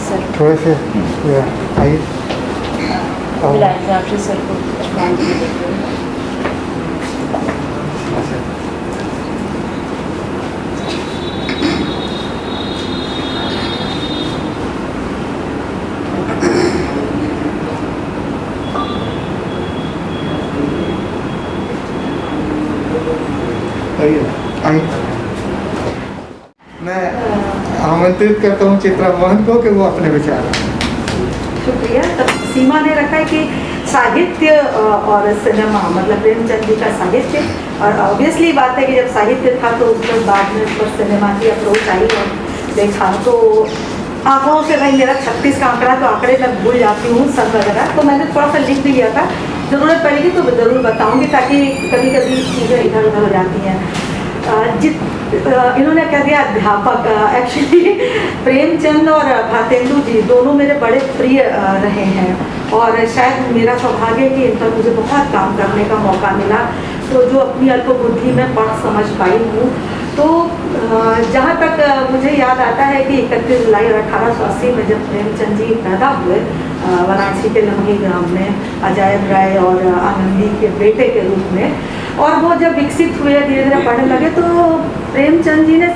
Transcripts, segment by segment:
Sir थोड़े से आइए आपसे सर को कुछ मान के देखते हैं। आइए। मैं आमंत्रित करता हूँ चित्रा मोहन को कि वो अपने विचार। शुक्रिया। तब सीमा ने रखा है कि साहित्य और सिनेमा मतलब प्रेमचंद जी का साहित्य, और ऑब्वियसली बात है कि जब साहित्य था तो उसके बाद में उस पर सिनेमा की अप्रोच आई और देखा तो आंकड़ों से भाई मेरा 36 का आंकड़ा, तो आंकड़े मैं भूल जाती हूँ सब वगैरह, तो मैंने थोड़ा सा लिख भी लिया था। ज़रूरत पड़ेगी तो ज़रूर बताऊँगी ताकि कभी कभी चीज़ें इधर उधर हो जाती हैं। इन्होंने क्या दिया अध्यापक, एक्चुअली प्रेमचंद और भारतेंदु जी दोनों मेरे बड़े प्रिय रहे हैं और शायद मेरा सौभाग्य कि इन पर मुझे बहुत काम करने का मौका मिला। तो जो अपनी अल्पबुद्धि में पढ़ समझ पाई हूँ, तो जहाँ तक मुझे याद आता है कि 31 जुलाई 1880 में जब प्रेमचंद जी पैदा हुए वाराणसी के लम्ही ग्राम में अजायब राय और आनंदी के बेटे के रूप में, और वो जब विकसित हुए धीरे धीरे पढ़ने लगे तो प्रेमचंद जी ने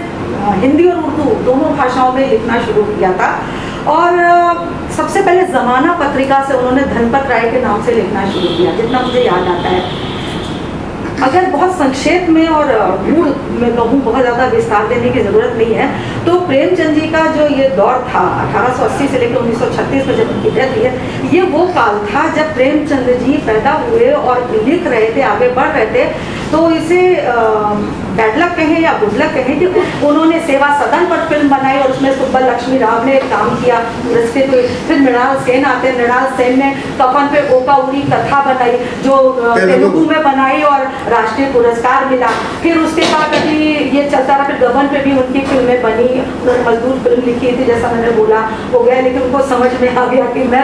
हिंदी और उर्दू दोनों भाषाओं में लिखना शुरू किया था। और सबसे पहले ज़माना पत्रिका से उन्होंने धनपत राय के नाम से लिखना शुरू किया, जितना मुझे याद आता है। अगर बहुत संक्षेप में और मूल में कहूँ, बहुत ज़्यादा विस्तार देने की ज़रूरत नहीं है, तो प्रेमचंद जी का जो ये दौर था 1880 से लेकर 1936 में जब उनकी डेथ हुई है, ये वो काल था जब प्रेमचंद जी पैदा हुए और लिख रहे थे, आगे बढ़ रहे थे। तो इसे बैड लक कहें या गुड लक कहें कि उन्होंने सेवा सदन पर फिल्म बनाई और उसमें सुब्बल लक्ष्मी राव ने काम किया पुरस्कृत हुई। फिर मृणाल सेन आते, मृणाल सेन ने कफन पे ओका उड़ी कथा बनाई जो तेलुगु में बनाई और राष्ट्रीय पुरस्कार मिला। फिर उसके बाद अभी ये चलता रहा, फिर गबन पे भी उनकी फिल्में बनी। उन्होंने मजदूर फिल्म लिखी थी, जैसा मैंने बोला हो गया, लेकिन उनको समझ में आ गया कि मैं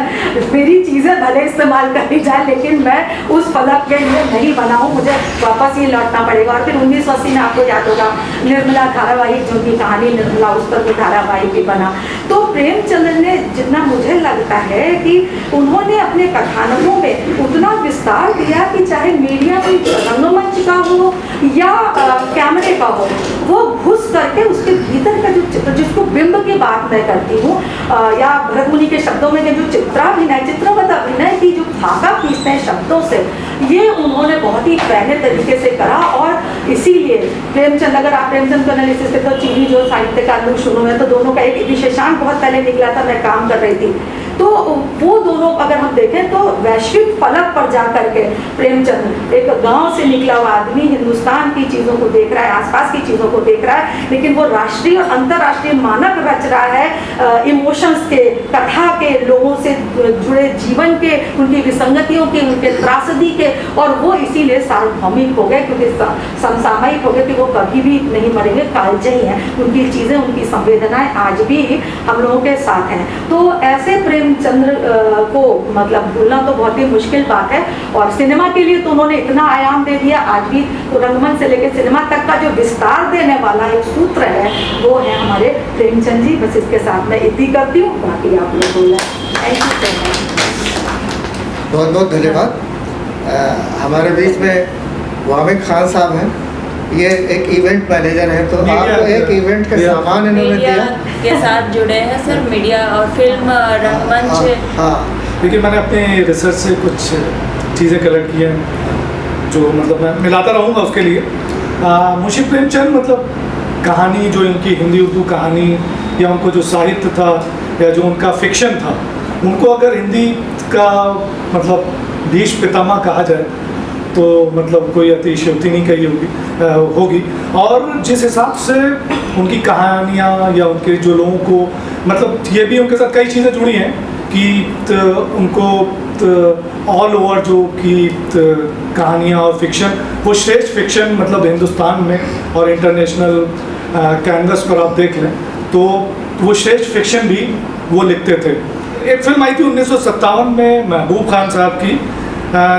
मेरी चीज़ें भले इस्तेमाल करी जाए लेकिन मैं उस फलक के लिए नहीं बनाऊँ, मुझे वापस ही लौटना पड़ेगा। और फिर 1980 में आपको याद होगा निर्मला धारावाहिक, जो उनकी कहानी निर्मला, उस पर भी धारावाहिक भी बना। तो प्रेमचंद ने, जितना मुझे लगता है कि उन्होंने अपने कथानकों में उतना विस्तार दिया कि चाहे मीडिया में रंगमंच का हो या कैमरे का हो, वो घुस करके उसके भीतर का जो चित्र, जिसको बिंब की बात मैं करती हूँ, या भरत मुनि के शब्दों में जो चित्राभिनय, चित्रवत अभिनय की जो धागा खींचते हैं शब्दों से, ये उन्होंने बहुत ही पहले तरीके से करा। और इसीलिए प्रेमचंद, अगर आप प्रेमचंद को एनालिसिस देखो, चीनी जो साहित्यकार लोग शुरू में, तो दोनों का एक विशेषांक बहुत पहले निकला था, मैं काम कर रही थी, तो वो दोनों अगर हम देखें तो वैश्विक फलक पर जा करके प्रेमचंद एक गांव से निकला हुआ आदमी हिंदुस्तान की चीज़ों को देख रहा है, आसपास की चीज़ों को देख रहा है, लेकिन वो राष्ट्रीय और अंतर्राष्ट्रीय मानक रच रहा है इमोशंस के, कथा के, लोगों से जुड़े जीवन के, उनकी विसंगतियों के, उनके त्रासदी के, और वो इसीलिए सार्वभौमिक हो गए क्योंकि समसामयिक हो गए कि वो कभी भी नहीं मरेंगे, कालजयी हैं। उनकी चीज़ें, उनकी संवेदनाएं आज भी हम लोगों के साथ हैं। तो ऐसे प्रेमचंद्र को मतलब भूलना तो बहुत ही मुश्किल बात है। और सिनेमा के लिए तो उन्होंने इतना आयाम दे दिया, आज भी तो रंगमंच से लेकर सिनेमा तक का जो विस्तार देने वाला एक सूत्र है वो है हमारे प्रेमचंद जी। बस इसके साथ मैं इतनी करती हूँ, बाकी आप लोग बोला। थैंक यू सो मच, बहुत बहुत धन्यवाद। हमारे बीच में वामिक खान साहब हैं, ये एक इवेंट मैनेजर है, तो आपको एक इवेंट का सामान इन्होंने दिया के साथ जुड़े हैं सर, मीडिया और फिल्म रंगमंच। हाँ, देखिए मैंने अपने रिसर्च से कुछ चीज़ें कलेक्ट की हैं जो मतलब मैं मिलाता रहूँगा उसके लिए। मुंशी प्रेमचंद मतलब कहानी, जो उनकी हिंदी उर्दू कहानी या उनको जो साहित्य था या जो उनका फिक्शन था, उनको अगर हिंदी का मतलब भीष्म पितामह कहा जाए तो मतलब कोई अतिशयोक्ति नहीं कही होगी। और जिस हिसाब से उनकी कहानियाँ या उनके जो लोगों को मतलब ये भी उनके साथ कई चीज़ें जुड़ी हैं कि उनको ऑल ओवर जो कि कहानियाँ और फिक्शन, वो श्रेष्ठ फिक्शन मतलब हिंदुस्तान में और इंटरनेशनल कैनवस पर आप देख लें तो वो श्रेष्ठ फिक्शन भी वो लिखते थे। एक फिल्म आई थी 1957 में महबूब खान साहब की,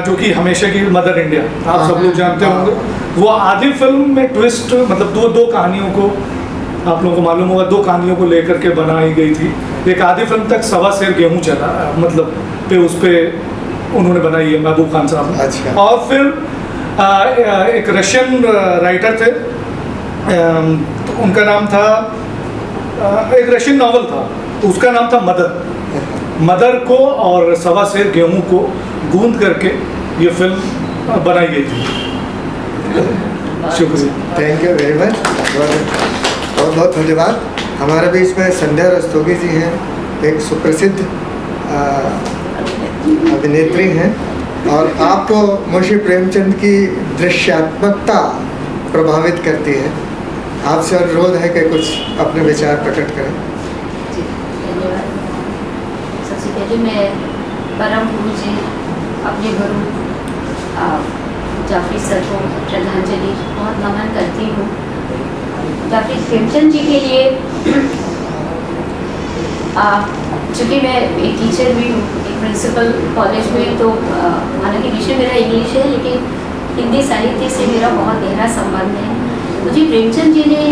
जो कि हमेशा की मदर इंडिया, आप सब लोग जानते होंगे। वो आधी फिल्म में ट्विस्ट मतलब दो कहानियों को, आप लोगों को मालूम होगा, दो कहानियों को लेकर के बनाई गई थी। एक आधी फिल्म तक सवा सेर गेहूँ चला, मतलब पे उस पे उन्होंने बनाई है महबूब खान साहब ने। अच्छा। और फिर एक रशियन राइटर थे, तो उनका नाम था, एक रशियन नावल था, तो उसका नाम था मदर को और सवा सेर गेहूँ को गूंद करके ये फिल्म बनाई गई थी। शुक्रिया, थैंक यू वेरी मच, बहुत बहुत धन्यवाद। हमारे बीच में संध्या रस्तोगी जी हैं, एक सुप्रसिद्ध अभिनेत्री हैं, और आपको मुंशी प्रेमचंद की दृश्यात्मकता प्रभावित करती है। आपसे अनुरोध है कि कुछ अपने विचार प्रकट करें। जी, धन्यवाद। सबसे पहले मैं परम पूज्य अपने गुरु जाफरी सर को श्रद्धांजलि बहुत नमन करती हूँ। जाफरी प्रेमचंद जी के लिए चूँकि मैं एक टीचर भी हूँ, एक प्रिंसिपल कॉलेज में, तो हालांकि विषय मेरा इंग्लिश है, लेकिन हिंदी साहित्य से मेरा बहुत गहरा संबंध है। मुझे प्रेमचंद जी ने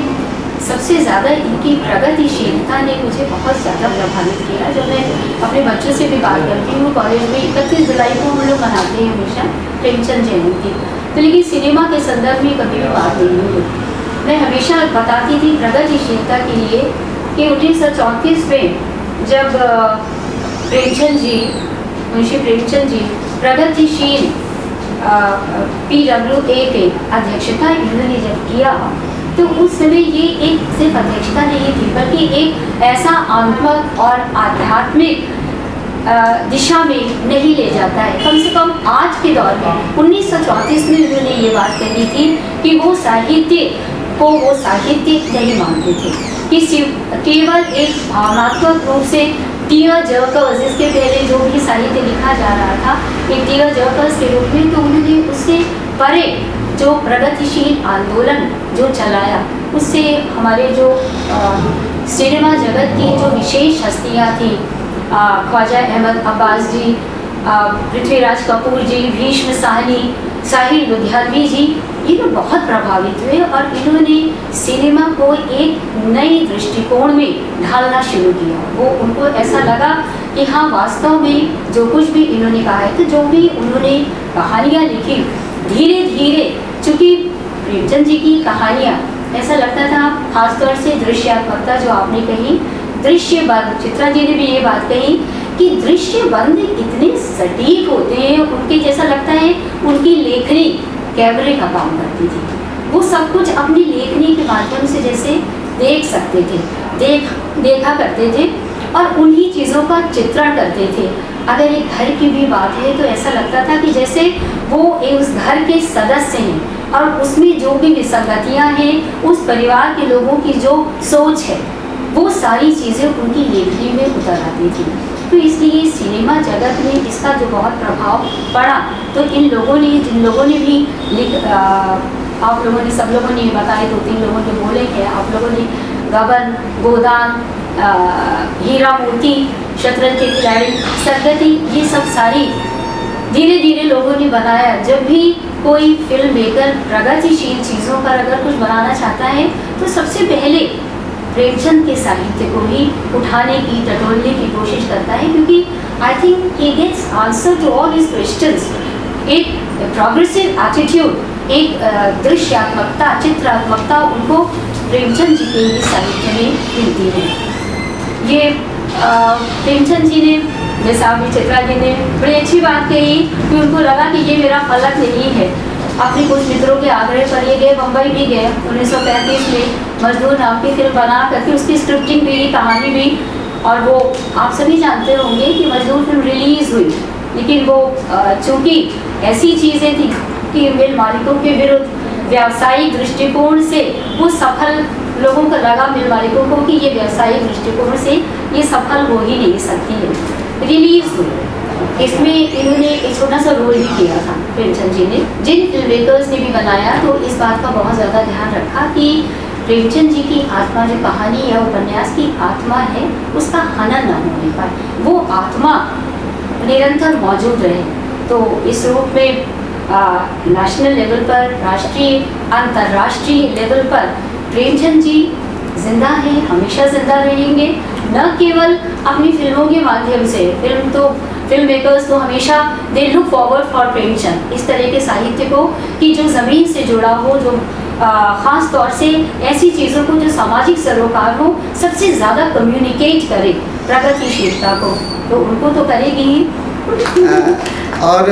सबसे ज़्यादा, इनकी प्रगतिशीलता ने मुझे बहुत ज़्यादा प्रभावित किया। जब मैं अपने बच्चों से भी बात करती हूँ, कॉलेज में 31 जुलाई को हम लोग मनाते हैं हमेशा प्रेमचंद जयंती, तो लेकिन सिनेमा के संदर्भ में कभी भी बात नहीं हुई। मैं हमेशा बताती थी प्रगतिशीलता के लिए कि 1934 में जब प्रेमचंद जी, मुंशी प्रेमचंद जी प्रगतिशील PWA के अध्यक्षता इन्होंने जब किया, तो उस समय ये एक सिर्फ अध्यक्षता नहीं थी, बल्कि एक ऐसा आत्मक और आध्यात्मिक दिशा में नहीं ले जाता है। कम से कम आज के दौर में 1934 में उन्होंने ये बात कही थी कि वो साहित्य को वो साहित्य नहीं मानते थे, कि केवल एक भावनात्मक रूप से टीयर जर्कर्स, इसके पहले जो भी साहित्य लिखा जा रहा था एक टीयर जर्कर्स के रूप में, तो उन्होंने उससे परे जो प्रगतिशील आंदोलन जो चलाया, उससे हमारे जो सिनेमा जगत की जो विशेष हस्तियाँ थी, ख्वाजा अहमद अब्बास जी, पृथ्वीराज कपूर जी, भीष्म साहनी, साहिर लुधियानवी जी, ये लोग बहुत प्रभावित हुए और इन्होंने सिनेमा को एक नई दृष्टिकोण में ढालना शुरू किया। वो उनको ऐसा लगा कि हाँ, वास्तव में जो कुछ भी इन्होंने कहा है, तो जो भी उन्होंने कहानियाँ लिखी, धीरे धीरे, चूँकि प्रेमचंद जी की कहानियाँ ऐसा लगता था, खासतौर से दृश्यात्मकता जो आपने कही, दृश्यबंध, चित्रा जी ने भी ये बात कही कि दृश्यबंध इतने सटीक होते हैं, उनके जैसा लगता है उनकी लेखनी कैमरे का काम करती थी। वो सब कुछ अपनी लेखनी के माध्यम से जैसे देख सकते थे, देखा करते थे और उन्हीं चीज़ों का चित्रण करते थे। अगर एक घर की भी बात है तो ऐसा लगता था कि जैसे वो उस घर के सदस्य हैं और उसमें जो भी विसंगतियाँ हैं, उस परिवार के लोगों की जो सोच है, वो सारी चीज़ें उनकी लेखनी में उतर आती थी। तो इसलिए सिनेमा जगत में इसका जो बहुत प्रभाव पड़ा, तो इन लोगों ने, जिन लोगों ने भी आप लोगों ने, सब लोगों ने बताए, 2-3 लोगों ने बोले हैं, आप लोगों ने गबन, गोदान, हीरा मोती, शतरंज के खिलाड़ी, सरगती, ये सब सारी धीरे धीरे लोगों ने बनाया। जब भी कोई फिल्म मेकर प्रगतिशील चीज़ों पर अगर कुछ बनाना चाहता है, तो सबसे पहले प्रेमचंद के साहित्य को ही उठाने की, टटोलने की कोशिश करता है, क्योंकि I think he gets answer to all his questions. एक प्रोग्रेसिव एटीट्यूड, एक दृश्यात्मकता, चित्रात्मकता उनको प्रेमचंद जी के ही साहित्य में मिलती है। ये प्रेमचंद जी ने, जैसा अभी चित्रा जी ने बड़ी अच्छी बात कही कि उनको लगा कि ये मेरा फलक नहीं है। अपने कुछ मित्रों के आग्रह पर ये गए, बम्बई भी गए 1935 में, मजदूर नाम की फिल्म बना करके उसकी स्क्रिप्टिंग भी, कहानी भी, और वो आप सभी जानते होंगे कि मजदूर फिल्म रिलीज़ हुई, लेकिन वो चूँकि ऐसी चीज़ें थी कि मिल मालिकों के विरुद्ध व्यावसायिक दृष्टिकोण से वो सफल, लोगों को लगा मिल मालिकों को कि ये व्यावसायिक दृष्टिकोण से ये सफल हो ही नहीं सकती है। रिलीज़ हुई, इसमें इन्होंने एक छोटा सा रोल भी किया था प्रेमचंद जी ने। जिन फिल्म मेकर्स ने भी बनाया तो इस बात का बहुत ज़्यादा ध्यान रखा कि प्रेमचंद जी की आत्मा, जो कहानी या उपन्यास की आत्मा है, उसका हनन न होने पाए, वो आत्मा निरंतर मौजूद रहे। तो इस रूप में नेशनल लेवल पर, राष्ट्रीय, अंतर्राष्ट्रीय लेवल पर प्रेमचंद जी जिंदा हैं, हमेशा जिंदा रहेंगे। न केवल अपनी फिल्मों के माध्यम से, फिल्म मेकर्स तो हमेशा they look forward for Premchand इस तरह के साहित्य को कि जो ज़मीन से जुड़ा हो, जो ख़ास तौर से ऐसी चीज़ों को जो सामाजिक सरोकार हो, सबसे ज़्यादा कम्युनिकेट करे प्रगतिशीलता को, तो उनको तो करेगी ही। और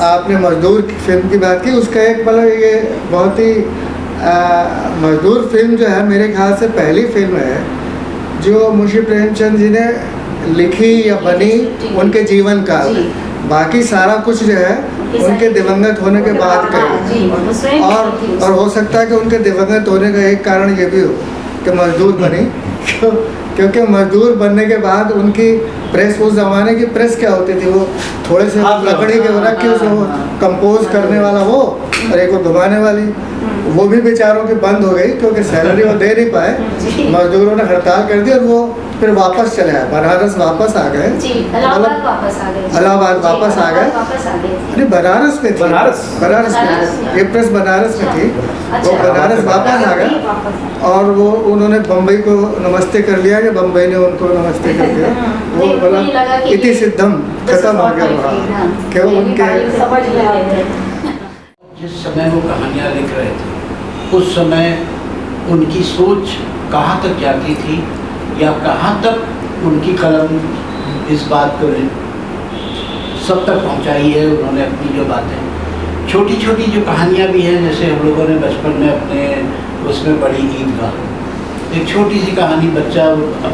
आपने मजदूर की फिल्म की बात की, उसका एक मतलब ये बहुत ही मजदूर फिल्म जो है मेरे ख्याल से पहली फिल्म है जो मुंशी प्रेमचंद जी ने लिखी या बनी उनके जीवन काल में। बाकी सारा कुछ जो है उनके दिवंगत होने के बाद कही, और हो सकता है कि उनके दिवंगत होने का एक कारण ये भी हो कि मजदूर बनी, क्योंकि मजदूर बनने के बाद उनकी प्रेस, उस ज़माने की प्रेस क्या होती थी, वो थोड़े से लकड़ी के रख के उसे वो कंपोज करने वाला वो और एक वो घुमाने वाली, वो भी बेचारों की बंद हो गई क्योंकि सैलरी वो दे नहीं पाए। मजदूरों ने हड़ताल कर दी और वो फिर वापस चले आए, बनारस वापस आ गए, इलाहाबाद वापस आ गए, इलाहाबाद वापस आ गए। अरे बनारस में थी, बनारस में ये प्रेस बनारस में थी, वो बनारस वापस आ गए और वो उन्होंने बम्बई को नमस्ते कर लिया कि बम्बई ने उनको नमस्ते कर दिया। वो बोला इति सिद्धम, खत्म हो गया वहाँ, क्यों उनके जिस समय वो कहानियाँ लिख रहे थे उस समय उनकी सोच कहाँ तक जाती थी या कहाँ तक उनकी कलम इस बात को सब तक पहुँचाई है उन्होंने अपनी जो बातें, छोटी छोटी जो कहानियाँ भी हैं, जैसे हम लोगों ने बचपन में अपने उसमें पढ़ी ईदगाह, एक छोटी सी कहानी, बच्चा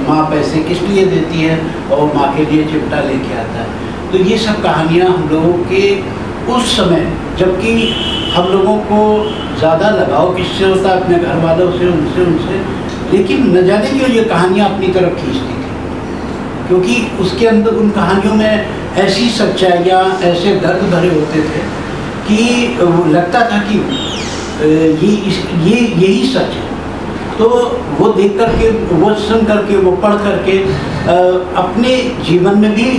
माँ पैसे किस लिए देती है और माँ के लिए चिमटा लेके आता है। तो ये सब कहानियाँ हम लोगों के उस समय, जबकि हम लोगों को ज़्यादा लगाव किससे होता है, अपने घर वालों से, उनसे, लेकिन न जाने क्यों ये कहानियाँ अपनी तरफ खींचती थी, क्योंकि उसके अंदर उन कहानियों में ऐसी सच्चाइयाँ, ऐसे दर्द भरे होते थे कि लगता था कि यही सच है। तो वो देख करके, वो सुन करके, वो पढ़ करके अपने जीवन में भी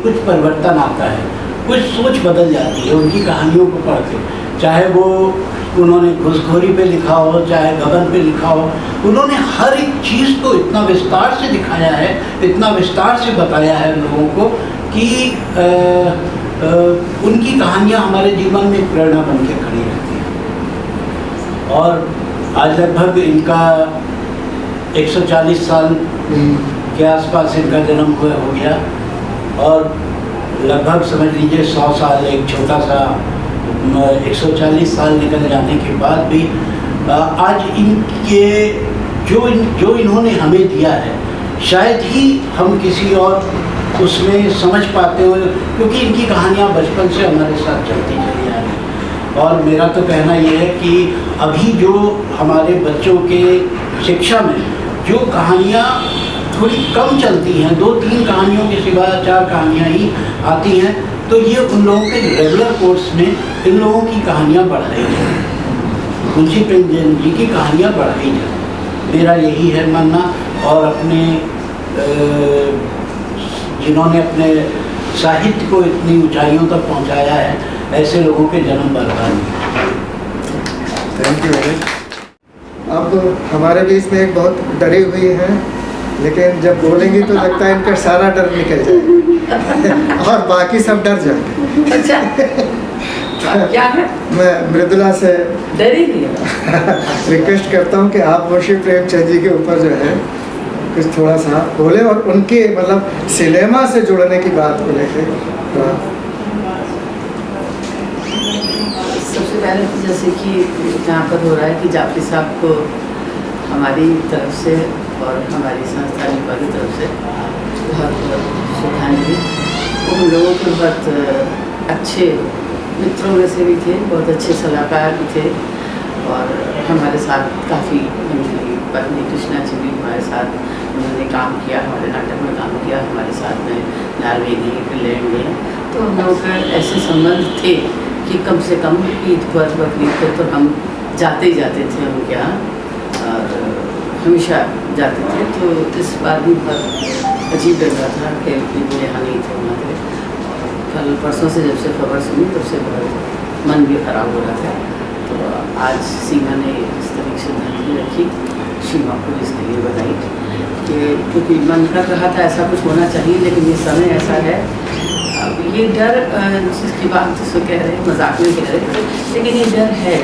कुछ परिवर्तन आता है, कुछ सोच बदल जाती है उनकी कहानियों को पढ़ के। चाहे वो उन्होंने घूसखोरी पे लिखा हो, चाहे गबन पे लिखा हो, उन्होंने हर एक चीज़ को इतना विस्तार से दिखाया है, इतना विस्तार से बताया है लोगों को कि उनकी कहानियाँ हमारे जीवन में प्रेरणा बन के खड़ी रहती हैं। और आज लगभग इनका 140 साल के आसपास इनका जन्म हो गया और लगभग समझ लीजिए 100 साल, एक छोटा सा 140 साल निकल जाने के बाद भी आज इनके जो इन्होंने हमें दिया है शायद ही हम किसी और उसमें समझ पाते हो, क्योंकि इनकी कहानियाँ बचपन से हमारे साथ चलती चली आ रही। और मेरा तो कहना ये है कि अभी जो हमारे बच्चों के शिक्षा में जो कहानियाँ थोड़ी कम चलती हैं, 2-3 कहानियों के सिवा 4 कहानियाँ ही आती हैं, तो ये उन लोगों के रेगुलर कोर्स में इन लोगों की कहानियाँ बढ़ाई जाए, मुंशी प्रेमचंद जी की कहानियाँ बढ़ाई जाए, मेरा यही है मानना। और अपने जिन्होंने अपने साहित्य को इतनी ऊंचाइयों तक पहुंचाया है, ऐसे लोगों के जन्म बर्बाद। Thank you. अब हमारे बीच में एक बहुत डरी हुई है, लेकिन जब बोलेंगी तो लगता है इनका सारा डर निकल जाएगा और बाकी सब डर जाएंगे। अच्छा क्या है? मैं मृदुला से डरी नहीं रिक्वेस्ट करता हूँ कि आप मुंशी प्रेमचंद जी के ऊपर जो है कुछ थोड़ा सा बोले और उनके मतलब सिनेमा से जुड़ने की बात को लेकर। सबसे पहले तो जैसे कि जहाँ पर हो रहा है कि जाफरी साहब को हमारी तरफ से और हमारी संस्था की तरफ से बहुत श्रद्धांजलि। वो हम लोगों के बहुत अच्छे मित्रों में से भी थे, बहुत अच्छे सलाहकार भी थे और हमारे साथ काफ़ी उनकी पत्नी कृष्णा जी भी हमारे साथ उन्होंने काम किया, हमारे नाटक में काम किया, हमारे साथ में नॉर्वे गए, फिनलैंड गए। तो हम लोग का ऐसे संबंध थे कि कम से कम ईद पर बकरीद पर तो हम जाते ही जाते थे उनके यहाँ और हमेशा जाते थे। तो इस बार भी बहुत अजीब लग रहा था कि वो यहाँ नहीं थे हमारे। कल परसों से जब से खबर सुनी तब से बहुत मन भी खराब हो रहा था। तो आज सीमा ने इस तरह की श्रद्धांजलि रखी, सीमा को इसके लिए बधाई। कि क्योंकि मन कर रहा था ऐसा कुछ होना चाहिए, लेकिन ये समय ऐसा है। अब ये डर जिसकी बात जिसको कह रहे हैं, मजाक में कह रहे हैं, लेकिन ये डर है।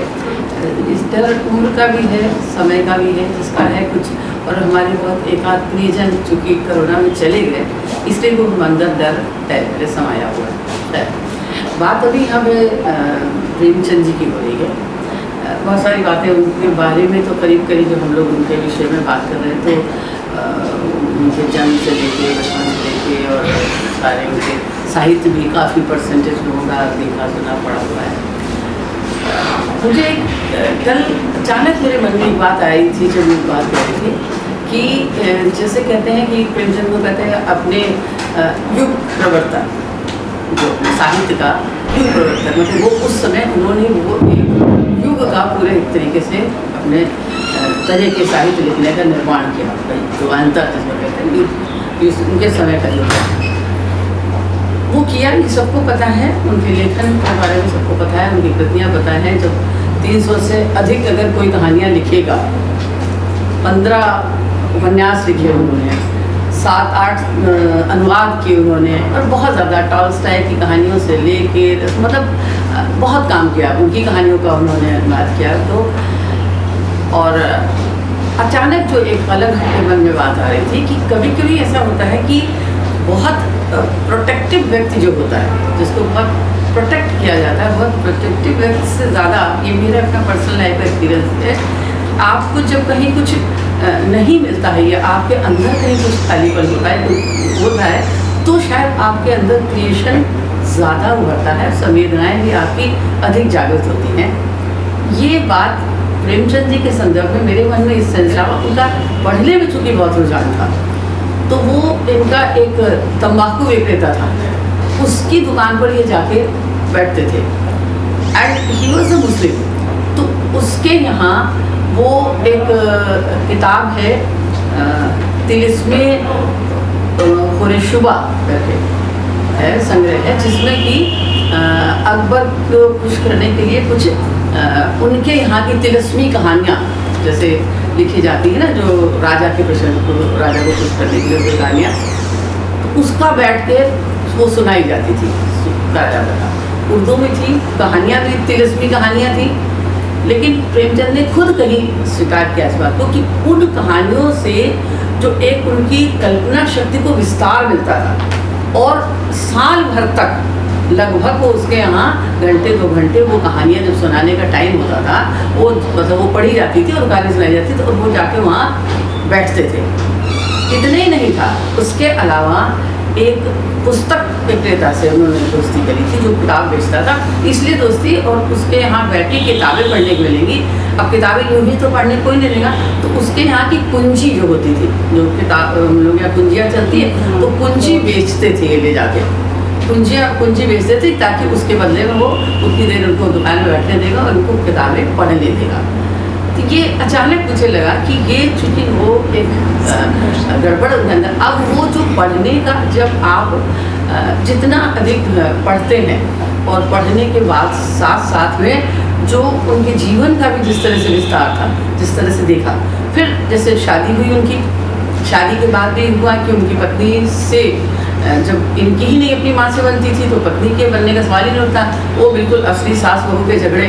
इस डर उम्र का भी है, समय का भी है, जिसका है कुछ। और हमारे बहुत एकाध प्रियजन चूँकि कोरोना में चले गए, इसलिए वो हम अंदर डर है मेरे समाया हुआ है। बात अभी यहाँ पे प्रेमचंद जी की हो रही है। बहुत सारी बातें उनके बारे में तो करीब करीब जो हम लोग उनके विषय में बात कर रहे हैं, तो उनके जन्म से लेके, बचपन से लेके, और सारे उनके साहित्य भी काफ़ी परसेंटेज लोगों का देखा सुना पड़ा हुआ है। मुझे कल अचानक मेरे मन में एक बात आई थी, जब मैं बात कर रही थी कि जैसे कहते हैं कि प्रेमचंद को कहते हैं अपने युग प्रवर्तक, जो साहित्य का युग प्रवर्तक, मतलब वो उस समय उन्होंने वो एक युग का पूरे एक तरीके से अपने तरह के साहित्य लिखने का निर्माण किया, जो अंतर जिसको कहते हैं उनके समय का युग वो किया। ये सबको पता है, उनके लेखन के बारे में सबको पता है, उनकी कृतियाँ पता हैं। जब 300 से अधिक अगर कोई कहानियाँ लिखेगा, 15 उपन्यास लिखे उन्होंने, 7-8 अनुवाद किए उन्होंने, और बहुत ज़्यादा टॉल्स्टॉय की कहानियों से लेके मतलब बहुत काम किया, उनकी कहानियों का उन्होंने अनुवाद किया। तो और अचानक जो एक अलग हटके मन में बात आ रही थी कि कभी कभी ऐसा होता है कि बहुत प्रोटेक्टिव व्यक्ति जो होता है, जिसको बहुत प्रोटेक्ट किया जाता है, बहुत प्रोटेक्टिव व्यक्ति से ज़्यादा, ये मेरा अपना पर्सनल लाइफ का एक्सपीरियंस है, आपको जब कहीं कुछ नहीं मिलता है या आपके अंदर कहीं कुछ खालीपन होता है तो शायद आपके अंदर क्रिएशन ज़्यादा उभरता है, संवेदनाएं भी आपकी अधिक जागृत होती हैं। ये बात प्रेमचंद जी के संदर्भ में मेरे मन में इस सेंस रहा, उनका पढ़ने में चूँकि बहुत रुझान था, तो वो इनका एक तंबाकू विक्रेता था, उसकी दुकान पर ये जाके बैठते थे, एंड ही वॉज अ मुस्लिम। तो उसके यहाँ वो एक किताब है तिलिस्मे खुरेशुबा करके है, संग्रह है, जिसमें कि अकबर को खुश करने के लिए कुछ उनके यहाँ की तिलिस्मी कहानियाँ जैसे लिखी जाती है ना, जो राजा के प्रसंग को, राजा को खुश करने के लिए जो कहानियाँ, तो उसका बैठ के वो सुनाई जाती थी राजा का। उर्दू में थी, कहानियाँ भी तिलिस्मी कहानियाँ थी, लेकिन प्रेमचंद ने खुद कहीं स्वीकार किया इस बात को कि उन कहानियों से जो एक उनकी कल्पना शक्ति को विस्तार मिलता था, और साल भर तक लगभग वो उसके यहाँ घंटे 2 घंटे वो कहानियाँ जब सुनाने का टाइम होता था, वो मतलब वो पढ़ी जाती थी और कहानी सुनाई जाती थी, तो वो जाके वहाँ बैठते थे। इतना ही नहीं था, उसके अलावा एक पुस्तक विक्रेता से उन्होंने दोस्ती करी थी, जो किताब बेचता था, इसलिए दोस्ती, और उसके यहाँ बैठ के किताबें पढ़ने को मिलेंगी। अब किताबें यूँ ही तो पढ़ने कोई नहीं देगा, तो उसके यहाँ की कुंजी जो होती थी, जो किताब लोग यहाँ कुंजियाँ चलती है, तो कुंजी बेचते थे ले जाके, कुंजी बेचते थे, ताकि उसके बदले में वो उतनी देर उनको दुकान में बैठने देगा और उनको किताबें पढ़ने देगा। तो ये अचानक मुझे लगा कि ये चूँकि वो एक गड़बड़ उनके अंदर, अब वो जो पढ़ने का, जब आप जितना अधिक पढ़ते हैं और पढ़ने के बाद साथ साथ में जो उनके जीवन का भी जिस तरह से विस्तार था, जिस तरह से देखा, फिर जैसे शादी हुई उनकी, शादी के बाद भी हुआ कि उनकी पत्नी से, जब इनकी ही नहीं अपनी माँ से बनती थी, तो पत्नी के बनने का सवाल ही नहीं होता, वो बिल्कुल असली सास बहू के झगड़े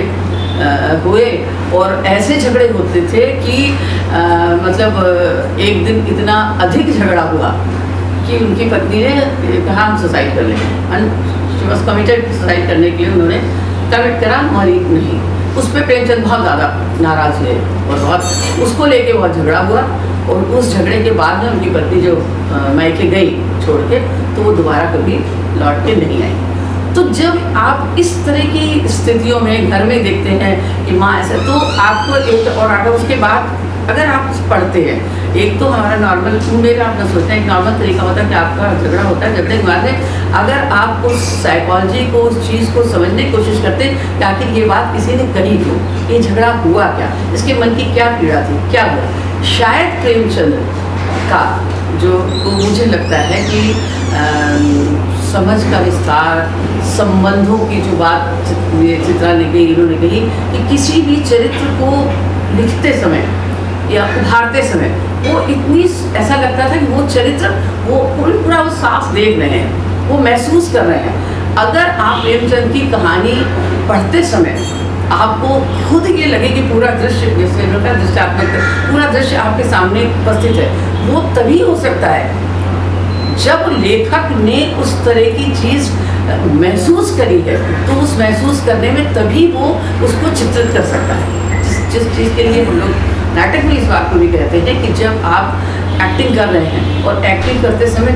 हुए, और ऐसे झगड़े होते थे कि मतलब एक दिन इतना अधिक झगड़ा हुआ कि उनकी पत्नी ने कहा हम सुसाइड कर लेंगे, शी वॉज कमिटेड सुसाइड करने के लिए उन्होंने कमिट करा, मरी नहीं। उस पर प्रेमचंद बहुत ज़्यादा नाराज़ हुए और बहुत उसको लेके बहुत झगड़ा हुआ, और उस झगड़े के बाद में उनकी पत्नी जो मायके गई छोड़ के, तो वो दोबारा कभी लौट के नहीं आई। तो जब आप इस तरह की स्थितियों में घर में देखते हैं कि माँ ऐसा, तो आपको एक और आगे उसके बाद अगर आप पढ़ते हैं, एक तो हमारा नॉर्मल, मेरा अपना सोचना एक नॉर्मल तरीका होता है कि आपका झगड़ा होता है, झगड़े के बाद में अगर आप उस साइकोलॉजी को, उस चीज़ को समझने की कोशिश करते हैं कि आखिर ये बात किसी ने कही क्यों, ये झगड़ा हुआ क्या, इसके मन की क्या पीड़ा थी, क्या हुआ। शायद प्रेमचंद का जो तो मुझे लगता है कि समझ का विस्तार, संबंधों की जो बात चित्रा ने कही, इन्होंने कही कि किसी भी चरित्र को लिखते समय या उभारते समय वो इतनी ऐसा लगता था कि वो चरित्र वो पूरा वो साफ देख रहे हैं, वो महसूस कर रहे हैं। अगर आप प्रेमचंद की कहानी पढ़ते समय आपको खुद ये लगे कि पूरा दृश्य, जैसे दृश्यात्मक पूरा दृश्य आपके सामने उपस्थित है, वो तभी हो सकता है जब लेखक ने उस तरह की चीज़ महसूस करी है। तो उस महसूस करने में तभी वो उसको चित्रित कर सकता है। जिस चीज़ के लिए हम लोग नाटक में इस बात को भी कहते हैं कि जब आप एक्टिंग कर रहे हैं और एक्टिंग करते समय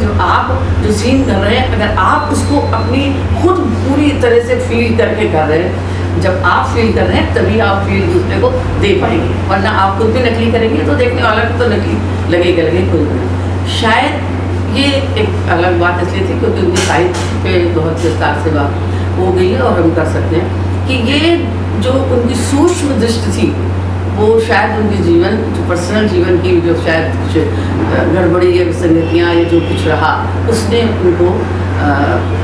जो सीन कर रहे हैं, अगर आप उसको अपनी खुद पूरी तरह से फील करके कर रहे हैं, जब आप फील कर रहे हैं तभी आप फील दूसरे को दे पाएंगे। वरना आप खुद भी नकली करेंगे तो देखने वाला को तो नकली लगेगा खुद में। शायद ये एक अलग बात इसलिए थी क्योंकि उनके साहित्य पे बहुत विस्तार से बात हो गई है और हम कर सकते हैं कि ये जो उनकी सूक्ष्म दृष्टि थी वो शायद उनके जीवन, जो पर्सनल जीवन की जो शायद कुछ गड़बड़ी या विसंगतियाँ या जो कुछ रहा, उसने उनको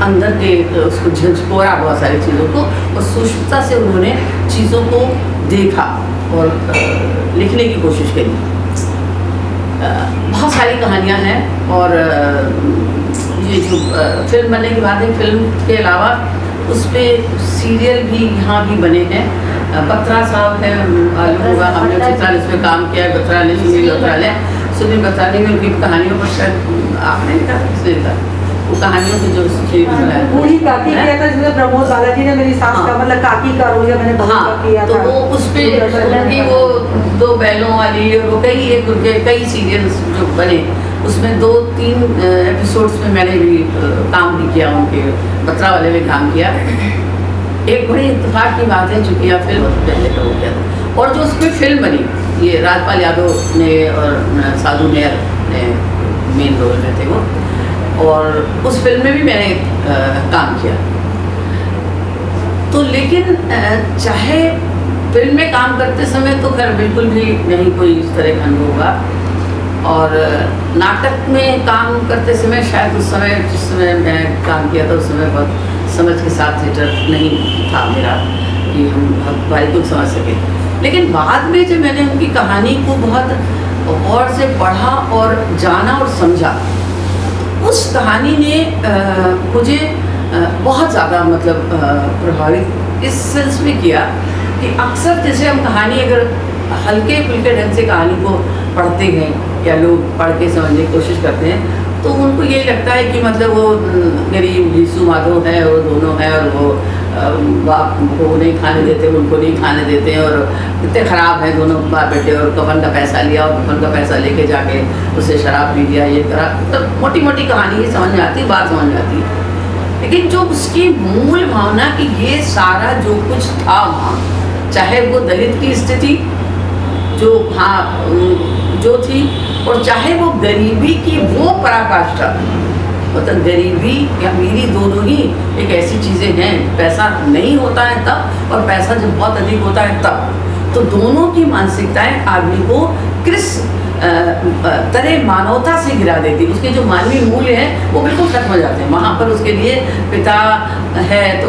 अंदर के उसको झंझकोरा बहुत सारी चीज़ों को, और सूक्ष्मता से उन्होंने चीज़ों को देखा और लिखने की कोशिश करी। बहुत सारी कहानियाँ हैं और ये जो फिल्म बनने की बात है, फिल्म के अलावा उस पर सीरियल भी यहाँ भी बने हैं। बत्रा साहब है, मालूम होगा, हमने चित्रा ने इसमें काम किया है। बत्रा ने सुनील बत्रा ने उनकी कहानियों पर शायद आपने लिखा वो कहानियों की जो बूढ़ी काकी किया था जिसमें प्रमोद बालाजी ने मेरी सास का मतलब काकी का रोल मैंने बहुत किया तो था। वो उस पे वो 2 बैलों वाली और वो कई सीरियल्स जो बने, उसमें 2-3 एपिसोड्स में मैंने भी काम भी किया, उनके बत्रा वाले में काम किया। एक बड़ी इत्तेफाक की बात है, चूँकि यह फिल्म पहले का हो गया था और जो उसमें फिल्म बनी, ये राजपाल यादव ने और साधु नेहर ने मेन रोल में थे वो, और उस फिल्म में भी मैंने काम किया। तो लेकिन चाहे फिल्म में काम करते समय तो खैर बिल्कुल भी नहीं कोई इस तरह का अनुभव होगा, और नाटक में काम करते समय शायद उस समय जिस समय मैं काम किया था उस समय बहुत समझ के साथ थिएटर नहीं था मेरा कि हम बहुत बारीक समझ सके। लेकिन बाद में जब मैंने उनकी कहानी को बहुत गौर से पढ़ा और जाना और समझा, उस कहानी ने मुझे बहुत ज़्यादा मतलब प्रभावित इस सेंस में किया कि अक्सर जैसे हम कहानी अगर हल्के फुल्के ढंग से कहानी को पढ़ते हैं या लोग पढ़ के समझने की कोशिश करते हैं तो उनको ये लगता है कि मतलब वो गरीब यीशु माधव है, वो दोनों हैं और वो बाप को नहीं खाने देते, उनको नहीं खाने देते हैं और कितने ख़राब हैं दोनों बाप बेटे, और कफन का पैसा लिया और कफन का पैसा लेके जाके उससे शराब पी लिया, ये करा। तो मोटी मोटी कहानी ये समझ में आती है, बात समझ में आती है। लेकिन जो उसकी मूल भावना कि ये सारा जो कुछ था वहाँ, चाहे वो दलित की स्थिति जो जो थी और चाहे वो गरीबी की वो पराकाष्ठा, मतलब गरीबी या अमीरी दोनों ही एक ऐसी चीज़ें हैं, पैसा नहीं होता है तब और पैसा जब बहुत अधिक होता है तब, तो दोनों की मानसिकताएं आदमी को किस तरह मानवता से गिरा देती, उसके जो मानवीय मूल्य हैं वो बिल्कुल खत्म हो जाते हैं। वहाँ पर उसके लिए पिता है तो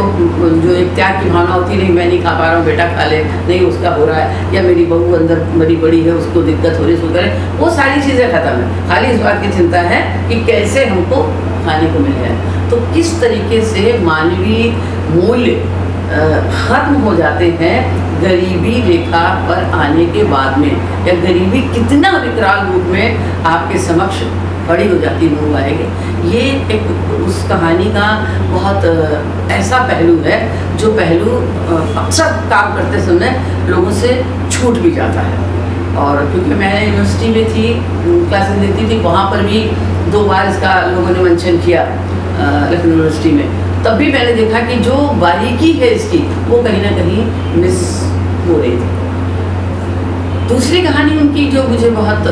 जो एक त्याग की भावना होती नहीं, मैं नहीं खा पा रहा हूँ, बेटा खा ले, नहीं उसका हो रहा है, या मेरी बहू अंदर बड़ी बड़ी है उसको दिक्कत हो रही है, उसको करे, वो सारी चीज़ें खत्म है। खाली इस बात की चिंता है कि कैसे हमको खाने को मिल जाए। तो किस तरीके से मानवीय मूल्य ख़त्म हो जाते हैं गरीबी रेखा पर आने के बाद में, या गरीबी कितना विकराल रूप में आपके समक्ष खड़ी हो जाती है, वो आएगी। ये एक उस कहानी का बहुत ऐसा पहलू है जो पहलू अक्सर काम करते समय लोगों से छूट भी जाता है। और क्योंकि मैं यूनिवर्सिटी में थी, क्लासेस लेती थी, वहाँ पर भी 2 बार इसका लोगों ने मेंशन किया लखनऊ यूनिवर्सिटी में, तब भी मैंने देखा कि जो बारीकी है इसकी वो कहीं ना कहीं मिस हो रही थी। दूसरी कहानी उनकी जो मुझे बहुत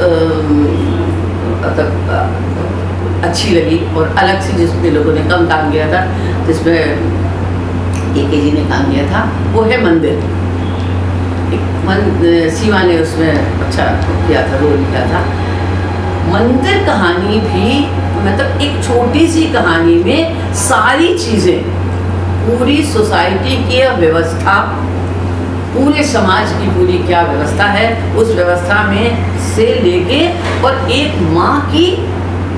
अच्छी लगी और अलग सी, जिसमें लोगों ने कम काम किया था, जिसमें AK जी ने काम किया था, वो है मंदिर। सीमा ने उसमें अच्छा किया था, रोल किया था। मंदिर कहानी भी मतलब एक छोटी सी कहानी में सारी चीज़ें, पूरी सोसाइटी की व्यवस्था, पूरे समाज की पूरी क्या व्यवस्था है, उस व्यवस्था में से लेके और एक माँ की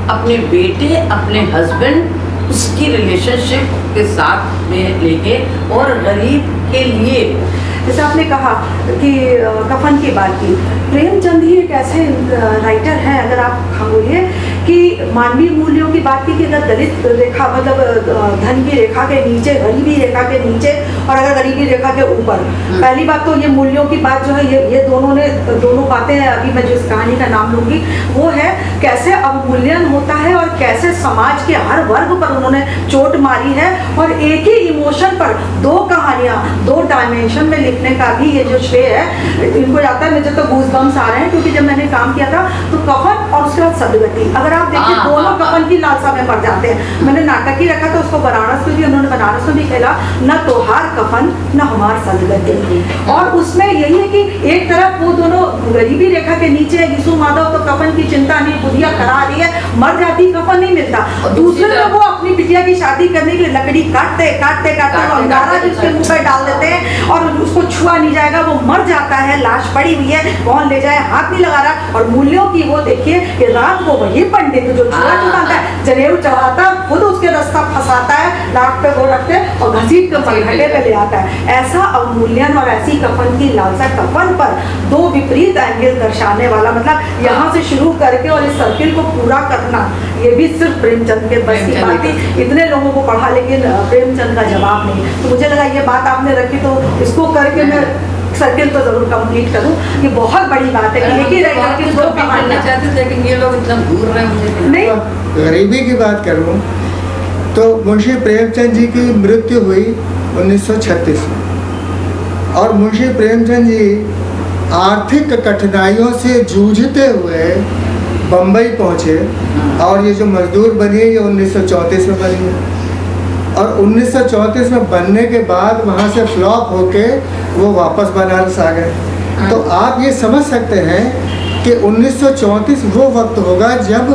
अपने बेटे, अपने हस्बैंड, उसकी रिलेशनशिप के साथ में लेके और गरीब के लिए, जैसे आपने कहा कि कफन की बात की, प्रेमचंद ही एक ऐसे राइटर हैं, अगर आप बोलिए कि मानवीय मूल्यों की बात की कि अगर दलित रेखा मतलब धन की रेखा के नीचे, गरीबी रेखा के नीचे और अगर गरीबी रेखा के ऊपर, पहली बात तो ये मूल्यों की बात जो है ये दोनों बातें अभी मैं जिस कहानी का नाम लूँगी वो है कैसे अवमूल्यन होता है और कैसे समाज के हर वर्ग पर उन्होंने चोट मारी है और एक ही इमोशन पर दो कहानियाँ, दो डायमेंशन में लिखने का भी ये जो श्रेय है इनको जाता है। मुझे तो गूज़बम्स आ रहे हैं क्योंकि जब मैंने काम किया था तो कफन और उसके बाद सदगति, अगर आप देखिए दोनों कफन की लालसा में मर जाते हैं। मैंने नाटक ही रखा था उसको बनारस में भी, उन्होंने बनारस में भी खेला, न तोहार कफन न हमार सदगति, और उसमें यही है कि एक तरफ वो दोनों गरीबी रेखा के नीचे, यीशु माधव तो कफन की चिंता नहीं, बुढ़िया करा रही है, मर जाती, कफन नहीं मिलता, दूसरे तरफ वो अपनी बिटिया की शादी करने के लिए लकड़ी काटते अंगारा भी उसके मुंह पर डाल देते हैं और उसको छुआ नहीं जाएगा, वो मर जाता है, लाश पड़ी हुई है, कौन ले जाए, हाथ नहीं लगा रहा। और मूल्यों की वो देखिए कि रात को वही पंडित जो छुआ चुकाता है, जनेऊ चढ़ाता, खुद उसके रास्ता फंसाता है, नाक पे वो रखते और घसीट कर पलघटे पे ले आता है। ऐसा अवमूल्यन और ऐसी कफन की लालसा, कफन पर दो विपरीत एंगल दर्शाने वाला, मतलब यहाँ से शुरू करके और इस सर्किल को पूरा करना, ये भी सिर्फ प्रेमचंद के बस की बात थी। इतने लोगों को पढ़ा लेकिन प्रेमचंद का जवाब नहीं, तो मुझे लगा ये बात आपने रखी तो इसको करके मैं सर्किल तो जरूर कंप्लीट करूं। ये बहुत बड़ी बात है कि एक ही राइटर की दो कहानियां चाहते थे, लेकिन ये लोग एकदम दूर रहे मुझे नहीं। गरीबी की बात करूं तो मुंशी प्रेमचंद जी की मृत्यु हुई 1936 में और मुंशी प्रेमचंद जी आर्थिक कठिनाइयों से जूझते हुए बम्बई पहुंचे और ये जो मजदूर बनी है ये 1934 में बनी है और 1934 में बनने के बाद वहाँ से फ्लॉप होके वो वापस बनारस आ गए। तो आप ये समझ सकते हैं कि 1934 वो वक्त होगा जब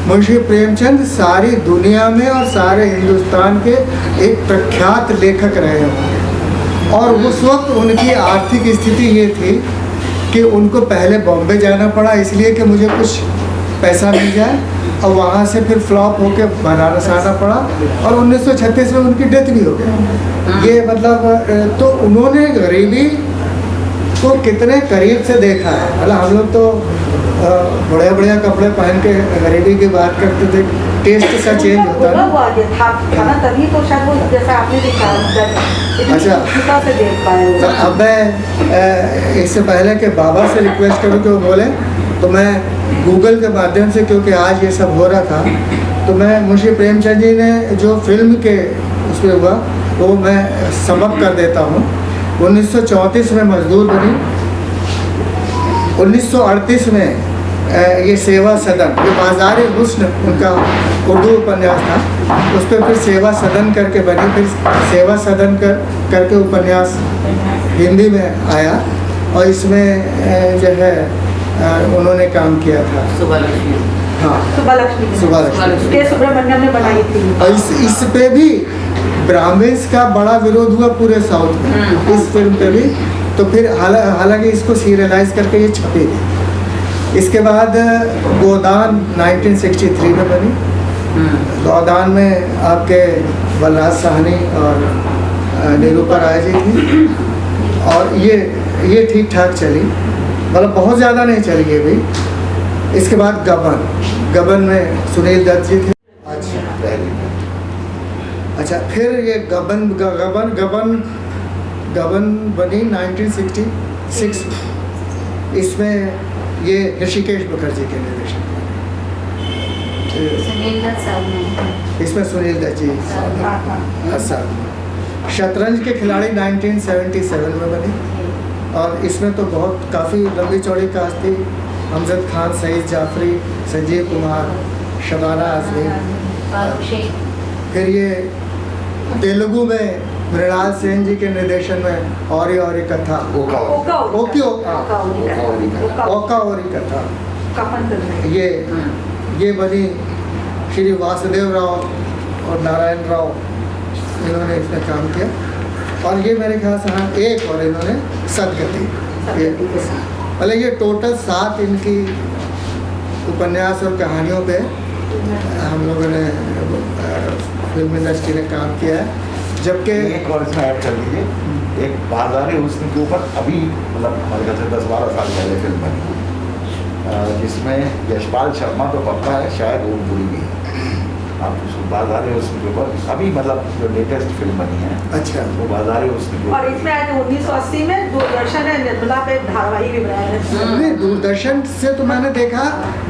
मुंशी प्रेमचंद सारी दुनिया में और सारे हिंदुस्तान के एक प्रख्यात लेखक रहे होंगे और उस वक्त उनकी आर्थिक स्थिति ये थी कि उनको पहले बॉम्बे जाना पड़ा इसलिए कि मुझे कुछ पैसा मिल जाए और वहाँ से फिर फ्लॉप होके बनारस आना पड़ा और 1936 में उनकी डेथ भी हो गई। ये मतलब तो उन्होंने गरीबी को कितने करीब से देखा है। मतलब हम लोग तो बढ़िया कपड़े पहन के गरीबी की बात करते थे, टेस्ट सा चेंज होता है ना तभी तो शायद वो जैसा आपने देखा। अच्छा से देख पाए। तो अब मैं इससे पहले कि बाबा से रिक्वेस्ट करूँ कि वो बोले तो मैं गूगल के माध्यम से, क्योंकि आज ये सब हो रहा था, तो मैं मुंशी प्रेमचंद जी ने जो फिल्म के उसमें हुआ वो मैं समअप कर देता हूँ। 1934 में मजदूर बनी, 1938 में ये सेवा सदन, ये बाज़ार हुस्न उनका उर्दू उपन्यास था, उस पर फिर सेवा सदन करके बनी, फिर सेवा सदन करके उपन्यास हिंदी में आया और इसमें जो है उन्होंने काम किया था। हाँ, सुब्बालक्ष्मी के सुब्रमण्यम ने बनाई थी। और इस पे भी ब्राह्मण्स का बड़ा विरोध हुआ पूरे साउथ में इस फिल्म पे भी। तो फिर हालांकि इसको सीरियलाइज करके ये छपी थी। इसके बाद गोदान 1963 में बनी। गोदान में आपके बलराज साहनी और निरूपा राय जी थी और ये ठीक ठाक चली, मतलब बहुत ज़्यादा नहीं चली ये भी। इसके बाद गबन में सुनील दत्त जी थे। अच्छा फिर ये गबन बनी 1966 में। इसमें ये ऋषिकेश मुखर्जी के निर्देशन, इसमें सुनील दत्त जी साहब। शतरंज के खिलाड़ी 1977 में बनी और इसमें तो बहुत काफ़ी लंबी चौड़ी कास्ट थी। अमजद खान, सईद जाफरी, संजीव कुमार, शबाना आजमी। फिर ये तेलुगु में मृणाल सेन जी के निर्देशन में और कथा ओका ओरी कथा ये बनी। श्री वासुदेव राव और नारायण राव इन्होंने इसमें काम किया। और ये मेरे ख्याल से हाँ एक और इन्होंने सदगति, सदगति के साथ। मतलब ये टोटल 7 इनकी उपन्यास और कहानियों पे हम लोगों ने फिल्म इंडस्ट्री ने काम किया है। जबकि एक और इसमें ऐड कर लीजिए, एक बाज़ारे हुस्न के ऊपर अभी मतलब हमारे घर से 10-12 साल पहले फिल्म बनी, जिसमें यशपाल शर्मा तो पक्का है, शायद वो बुरी भी है। आप उसको बाज़ारे हुस्न के ऊपर अभी मतलब जो लेटेस्ट फिल्म बनी है, अच्छा वो बाज़ारे हुस्न के और ऊपर। इसमें आज 1980 में दूरदर्शन है निर्मला पे धारावाहिक भी बनाया है। नहीं, दूरदर्शन से तो मैंने देखा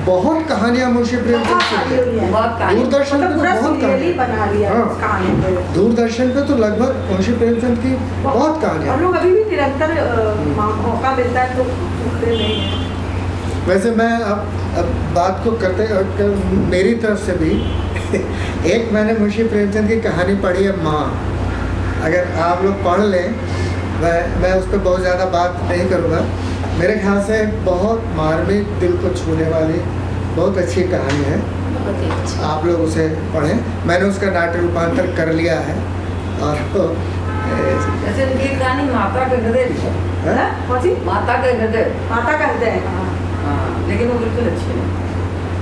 बहुत कहानियां मुंशी प्रेमचंद बहुत की सारी हैं। हुई है। बहुत कहानी दूरदर्शन पे मतलब तो पूरा बहुत सीरियल ही कहानियां, बना लिया हाँ। उस कहानी पे। दूरदर्शन पे तो लगभग मुंशी प्रेमचंद की बहुत कहानियां। हम लोग अभी भी निरंतर मौका मिलता है तो भूलते नहीं हैं। वैसे मैं अब बात को करते मेरी तरफ से भी एक मैंने मुंशी प्रेमचंद की कहानी पढ़ी है माँ, अगर आप लोग पढ़ लें, मैं उस पर बहुत ज़्यादा बात नहीं करूँगा। मेरे ख्याल से बहुत मार्मिक, दिल को छूने वाली बहुत अच्छी कहानी है, बहुत ही अच्छा। आप लोग उसे पढ़ें। मैंने उसका नाट्य रूपांतर कर लिया है और ऐसे इनकी कहानी माता का हृदय है, है? कौन सी? माता का हृदय। माता का हृदय। हाँ। हाँ, लेकिन वो बिल्कुल अच्छी है,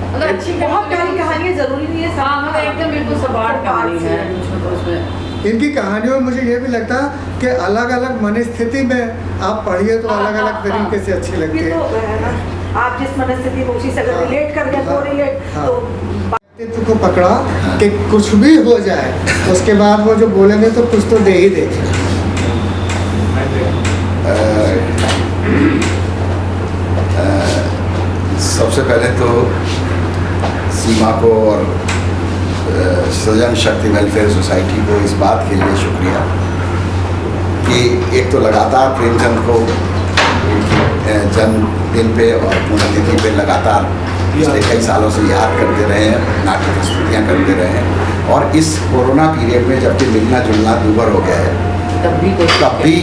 मतलब अच्छी बहुत प्यारी कहानी है, जरूरी नहीं है हाँ, मतलब एकदम बिल्कुल सपाट कहानी है, कुछ तो उसमें इनकी कहानियों में मुझे ये भी लगता है कि अलग अलग मनस्थिति में आप पढ़िए तो अलग अलग तरीके से अच्छी लगती ये है। तो है ना, आप जिस मनस्थिति में उसी से अगर रिलेट कर गए तो रिलेट हाँ। तो व्यक्तित्व को पकड़ा कि कुछ भी हो जाए उसके बाद वो जो बोलेंगे तो कुछ तो दे ही देंगे। सबसे पहले तो सीमा को और सृजन शक्ति वेलफेयर सोसाइटी को इस बात के लिए शुक्रिया कि एक तो लगातार प्रेमचंद को जन्मदिन पे और पुण्यतिथि पे लगातार पिछले कई सालों से याद करते रहे हैं, नाट्य प्रस्तुतियाँ करते रहे हैं, और इस कोरोना पीरियड में जबकि मिलना जुलना दूभर हो गया है तब भी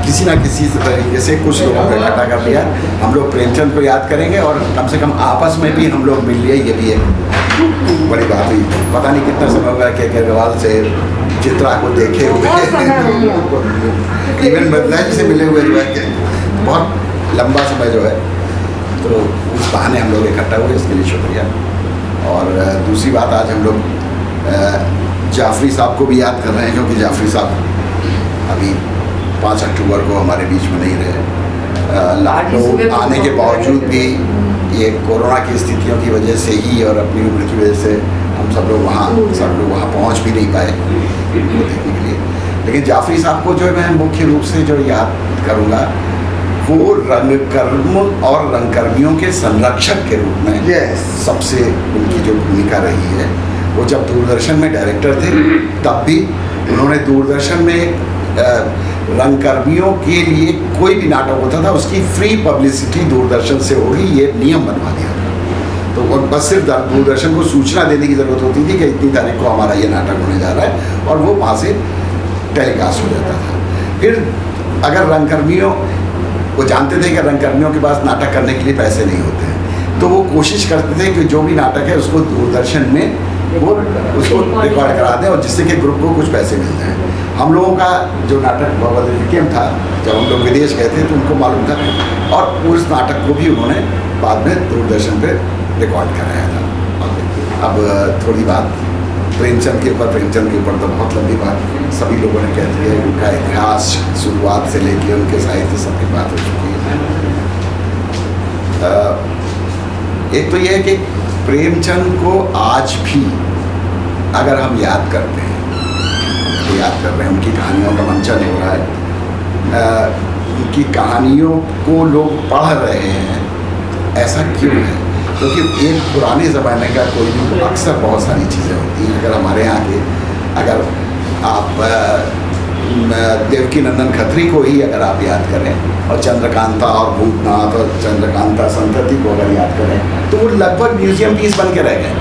किसी ना किसी तरीके से कुछ लोगों को इकट्ठा कर लिया। हम लोग प्रेमचंद को याद करेंगे और कम से कम आपस में भी हम लोग मिल लिए, ये भी एक बड़ी बात हुई। पता नहीं कितना समय हुआ के अग्रवाल से चित्रा को देखे हुए, इवन बदलाजी से मिले हुए जो है, बहुत लंबा समय जो है, तो उस बहाने हम लोग इकट्ठा हुए, इसके लिए शुक्रिया। और दूसरी बात, आज हम लोग जाफरी साहब को भी याद कर रहे हैं, क्योंकि जाफरी साहब अभी 5 अक्टूबर को हमारे बीच में नहीं रहे। लखनऊ आने के बावजूद भी ये कोरोना की स्थितियों की वजह से ही और अपनी उम्र की वजह से हम सब लोग वहाँ पहुँच भी नहीं पाए उनको देखने के लिए। लेकिन जाफरी साहब को जो है मैं मुख्य रूप से जो याद करूँगा, वो रंगकर्म और रंगकर्मियों के संरक्षक के रूप में सबसे उनकी जो भूमिका रही है। वो जब दूरदर्शन में डायरेक्टर थे तब भी उन्होंने दूरदर्शन में रंगकर्मियों के लिए कोई भी नाटक होता था उसकी फ्री पब्लिसिटी दूरदर्शन से होगी, ये नियम बनवा दिया था। तो वो बस सिर्फ दूरदर्शन को सूचना देने की ज़रूरत होती थी कि इतनी तारीख को हमारा ये नाटक होने जा रहा है, और वो वहाँ से टेलीकास्ट हो जाता था। फिर अगर रंगकर्मियों, वो जानते थे कि रंगकर्मियों के पास नाटक करने के लिए पैसे नहीं होते हैं, तो वो कोशिश करते थे कि जो भी नाटक है उसको दूरदर्शन में वो उसको रिकॉर्ड करा दें, और जिससे कि ग्रुप को कुछ पैसे मिल जाएँ। हम लोगों का जो नाटक भगवत था, जब हम लोग विदेश गए थे तो उनको मालूम था, और उस नाटक को भी उन्होंने बाद में दूरदर्शन पे रिकॉर्ड कराया था। अब थोड़ी बात प्रेमचंद के ऊपर तो बहुत लंबी बात सभी लोगों ने कह दी है। उनका इतिहास शुरुआत से लेकर उनके साहित्य सबकी बात हो चुकी है। एक तो यह है कि प्रेमचंद को आज भी अगर हम याद करते हैं, तो याद कर रहे हैं, उनकी कहानियों का मंचन हो रहा है, उनकी कहानियों को लोग पढ़ रहे हैं, ऐसा क्यों है? क्योंकि एक पुराने ज़माने का कोई भी अक्सर बहुत सारी चीज़ें होती हैं। अगर हमारे यहाँ के, अगर आप देवकी नंदन खत्री को ही अगर आप याद करें, और चंद्रकांता और भूतनाथ और चंद्रकांता संतति को अगर याद करें, तो वो लगभग म्यूजियम पीस बन के रह गए।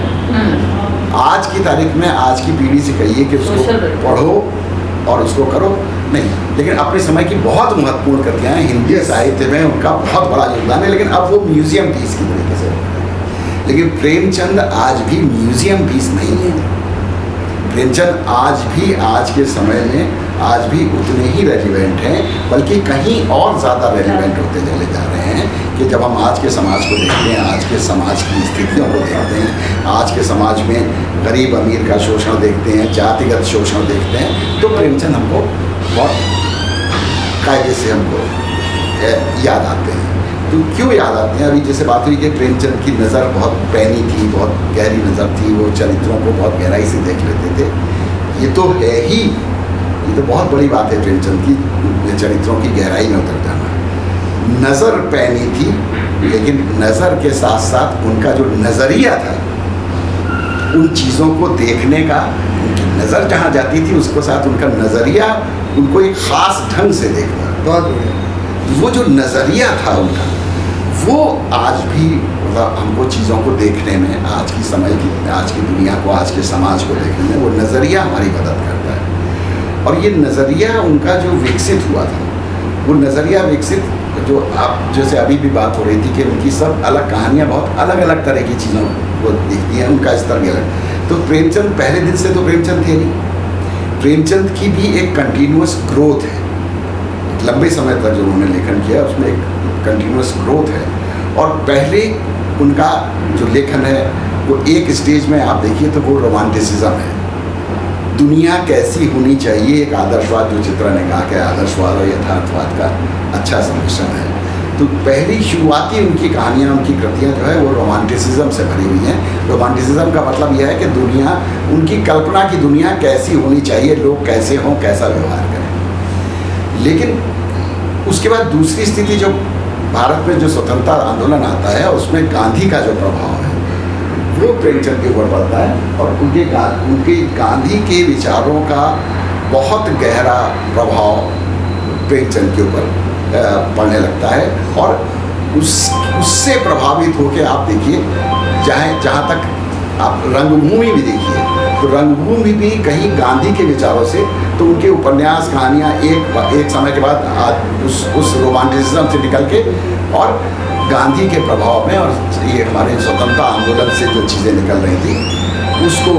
आज की तारीख में आज की पीढ़ी से कहिए कि उसको पढ़ो और उसको करो, नहीं। लेकिन अपने समय की बहुत महत्वपूर्ण कृतियाँ हैं, हिंदी साहित्य में उनका बहुत बड़ा योगदान है, लेकिन अब वो म्यूजियम पीस की तरीके से। लेकिन प्रेमचंद आज भी म्यूजियम पीस नहीं है। प्रेमचंद आज भी, आज के समय में आज भी उतने ही रेलिवेंट हैं, बल्कि कहीं और ज़्यादा रेलिवेंट होते चले जा रहे हैं कि जब हम आज के समाज को देखते हैं, आज के समाज की स्थितियों को देखते हैं, आज के समाज में गरीब अमीर का शोषण देखते हैं, जातिगत शोषण देखते हैं, तो प्रेमचंद हमको बहुत कायदे से हमको याद आते हैं। तो क्यों याद आते हैं? अभी जैसे बात हुई कि प्रेमचंद की नज़र बहुत पैनी थी, बहुत गहरी नज़र थी, वो चरित्रों को बहुत गहराई से देख लेते थे। ये तो है ही, ये तो बहुत बड़ी बात है प्रेमचंद की चरित्रों की गहराई में उतर जाना। नज़र पैनी थी, लेकिन नज़र के साथ साथ उनका जो नज़रिया था उन चीज़ों को देखने का, उनकी नज़र जहाँ जाती थी उसके साथ उनका नज़रिया उनको एक ख़ास ढंग से देखना। बहुत बढ़िया। वो जो नज़रिया था उनका, वो आज भी मतलब हमको चीज़ों को देखने में, आज की समय की, आज की दुनिया को, आज के समाज को देखने में वो नज़रिया हमारी मदद करता है। और ये नज़रिया उनका जो विकसित हुआ था, वो नज़रिया विकसित जो आप जैसे अभी भी बात हो रही थी कि उनकी सब अलग कहानियाँ बहुत अलग अलग तरह की चीज़ों को दिखती हैं, उनका स्तर भी अलग। तो प्रेमचंद पहले दिन से तो प्रेमचंद थे नहीं, प्रेमचंद की भी एक कंटिन्यूअस ग्रोथ है। लंबे समय तक जो उन्होंने लेखन किया उसमें एक कंटिन्यूअस ग्रोथ है। और पहले उनका जो लेखन है वो एक स्टेज में आप देखिए तो वो रोमांटिसिज्म है, दुनिया कैसी होनी चाहिए, एक आदर्शवाद, जो चित्रा ने कहा कि आदर्शवाद और यथार्थवाद का अच्छा सम्मिश्रण है। तो पहली शुरुआती उनकी कहानियाँ, उनकी कृतियाँ जो है वो रोमांटिसिज्म से भरी हुई हैं। रोमांटिसिज्म का मतलब यह है कि दुनिया, उनकी कल्पना की दुनिया कैसी होनी चाहिए, लोग कैसे हों, कैसा व्यवहार करें। लेकिन उसके बाद दूसरी स्थिति जो भारत में जो स्वतंत्रता आंदोलन आता है उसमें गांधी का जो प्रभाव है वो प्रेमचंद के ऊपर पड़ता है, और उनके गांधी के विचारों का बहुत गहरा प्रभाव प्रेमचंद के ऊपर पड़ने लगता है। और उससे प्रभावित होकर आप देखिए, जहाँ तक आप रंगभूमि भी देखिए, तो रंगभूमि भी कहीं गांधी के विचारों से, तो उनके उपन्यास कहानियाँ एक समय के बाद उस रोमांटिसिज्म से निकल के और गांधी के प्रभाव में, और ये हमारे स्वतंत्रता आंदोलन से जो चीज़ें निकल रही थी उसको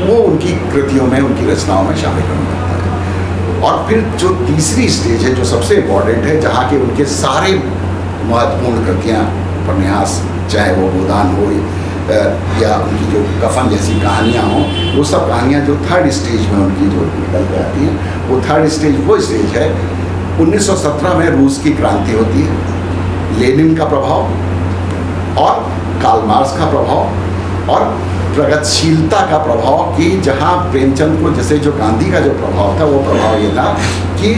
वो उनकी कृतियों में, उनकी रचनाओं में शामिल होने लगता है। और फिर जो तीसरी स्टेज है, जो सबसे इम्पॉर्टेंट है, जहाँ के उनके सारे महत्वपूर्ण कृतियाँ, उपन्यास, चाहे वो गोदान हो या उनकी जो कफन जैसी कहानियाँ हों, वो सब कहानियाँ जो थर्ड स्टेज में उनकी जो निकल के आती हैं, वो थर्ड स्टेज वो स्टेज है 1917 में रूस की क्रांति होती है, लेनिन का प्रभाव और कार्ल मार्क्स का प्रभाव और प्रगतिशीलता का प्रभाव, कि जहाँ प्रेमचंद को, जैसे जो गांधी का जो प्रभाव था, वो प्रभाव ये था कि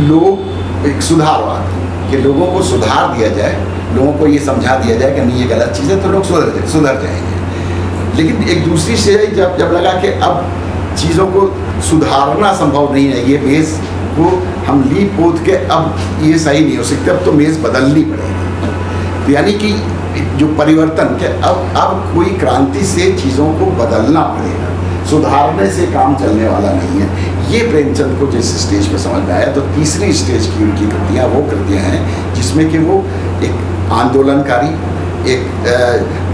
लोग, एक सुधारवाद, कि लोगों को सुधार दिया जाए, लोगों को ये समझा दिया जाए कि नहीं ये गलत चीज़ है, तो लोग सुधर जाएंगे। लेकिन एक दूसरी स्टेज जब लगा कि अब चीज़ों को सुधारना संभव नहीं है, ये मेज़ को हम लीप पोत के अब ये सही नहीं हो सकते, अब तो मेज़ बदलनी पड़ेगी। तो यानी कि जो परिवर्तन के अब कोई क्रांति से चीज़ों को बदलना पड़ेगा, सुधारने से काम चलने वाला नहीं है। ये प्रेमचंद को जिस स्टेज पे समझ में आया, तो तीसरी स्टेज की उनकी कृतियाँ वो कृतियाँ हैं जिसमें कि वो एक आंदोलनकारी, एक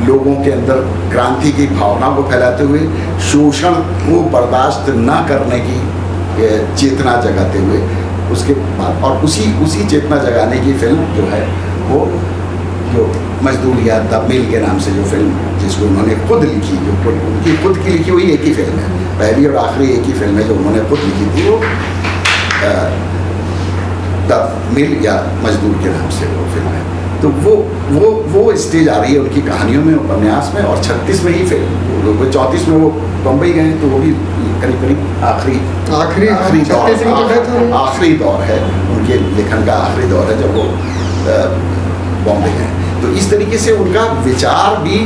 लोगों के अंदर क्रांति की भावना को फैलाते हुए शोषण को बर्दाश्त न करने की चेतना जगाते हुए, उसके बाद और उसी चेतना जगाने की फिल्म जो है वो जो मजदूर या द मिल के नाम से जो फिल्म, जिसको उन्होंने खुद लिखी, जो उनकी खुद की लिखी हुई एक ही फिल्म है, पहली और आखिरी एक ही फिल्म है जो उन्होंने खुद लिखी थी, वो द मिल या मजदूर के नाम से वो फिल्म है। तो वो स्टेज आ रही है उनकी कहानियों में, उपन्यास में, और 36 में ही फिल्म, 34 में वो बम्बई गए, तो वो भी करीब करीब आखिरी दौर है उनके लेखन का, आखिरी दौर है जब वो बॉम्बे गए। तो इस तरीके से उनका विचार भी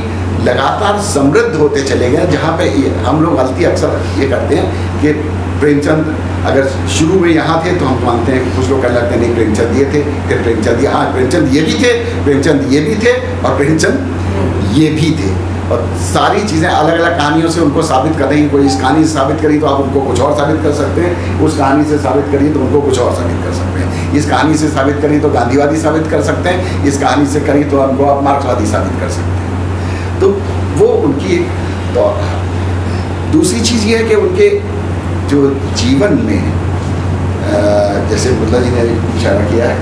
लगातार समृद्ध होते चले गए। जहाँ पे हम लोग गलती अक्सर ये करते हैं कि प्रेमचंद अगर शुरू में यहाँ थे तो हम मानते हैं, कुछ लोग कहने लगते हैं नहीं प्रेमचंद ये थे, फिर प्रेमचंद हाँ प्रेमचंद ये भी थे, प्रेमचंद ये भी थे, और प्रेमचंद ये भी थे, और सारी चीज़ें अलग अलग कहानियों से उनको साबित कर रही हैं। कोई इस कहानी से साबित करी तो आप उनको कुछ और साबित कर सकते हैं, उस कहानी से साबित करिए तो उनको कुछ और साबित कर सकते हैं, इस कहानी से साबित करी तो गांधीवादी साबित कर सकते हैं, इस कहानी से करी तो उनको आप मार्क्सवादी साबित कर सकते हैं। तो वो उनकी तो दूसरी चीज़ ये है कि उनके जो जीवन में जैसे बुल्ला जी ने इशारा किया है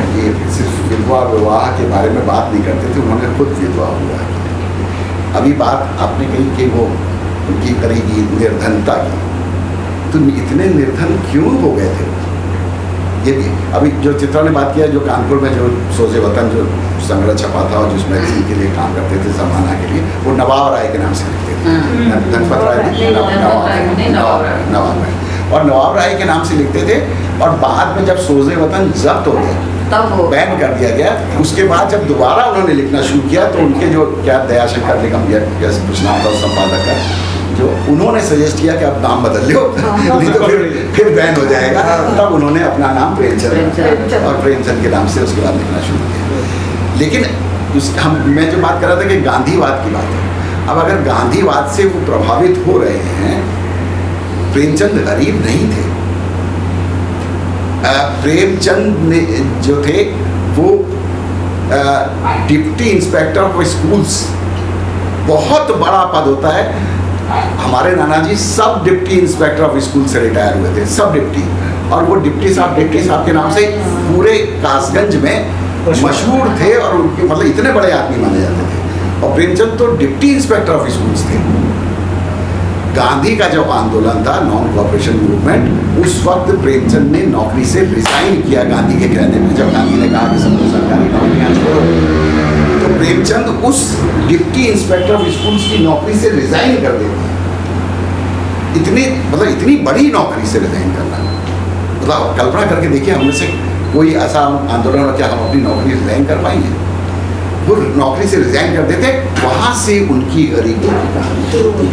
कि सिर्फ विधवा विवाह के बारे में बात नहीं करते थे, उन्होंने खुद विधवा विवाह किया। अभी बात आपने कही कि वो उनकी करेगी निर्धनता की, तो इतने निर्धन क्यों हो गए थे? ये भी अभी जो चित्रा ने बात किया, जो कानपुर में जो सोजे वतन जो संग्रह छपा था और जिस मैगजीन के लिए काम करते थे ज़माना के लिए, वो नवाब राय के नाम से लिखते थे। धनपत राय नवाब राय, और नवाब राय के नाम से लिखते थे। और बाद में जब सोजे वतन जब्त हो गया, तब वो बैन कर दिया गया, उसके बाद जब दोबारा उन्होंने लिखना शुरू किया तो उनके जो क्या दयाशंकर निगम जैसे कुछ नाम था संपादक का, जो उन्होंने सजेस्ट किया कि अब नाम बदल लो, नहीं तो फिर बैन हो जाएगा। तब उन्होंने अपना नाम प्रेमचंद और प्रेमचंद के नाम से उसके बाद लिखना शुरू किया। लेकिन मैं जो बात कर रहा था कि गांधीवाद की बात है, अब अगर गांधीवाद से वो प्रभावित हो रहे हैं, प्रेमचंद गरीब नहीं थे। प्रेमचंद ने जो थे वो डिप्टी इंस्पेक्टर ऑफ स्कूल्स, बहुत बड़ा पद होता है। हमारे नाना जी सब डिप्टी इंस्पेक्टर ऑफ स्कूल से रिटायर हुए थे, सब डिप्टी, और वो डिप्टी साहब के नाम से पूरे कासगंज में मशहूर थे और उनके मतलब इतने बड़े आदमी माने जाते थे। और प्रेमचंद तो डिप्टी इंस्पेक्टर ऑफ स्कूल्स थे। गांधी का जब आंदोलन था, नॉन कॉपरेशन मूवमेंट, उस वक्त प्रेमचंद ने नौकरी से रिजाइन किया गांधी के कहने पे। जब गांधी ने कहा कि सबको सरकारी नौकरियां छोड़ो, तो प्रेमचंद उस डिप्टी इंस्पेक्टर ऑफ स्कूल्स की नौकरी से रिजाइन कर देते। इतनी बड़ी नौकरी से रिजाइन करना, मतलब कल्पना करके देखिए, हम में से कोई ऐसा आंदोलन हो क्या हम अपनी नौकरी रिजाइन कर पाएंगे? वो नौकरी से रिजाइन कर देते, वहाँ से उनकी गरीबी की कहानी,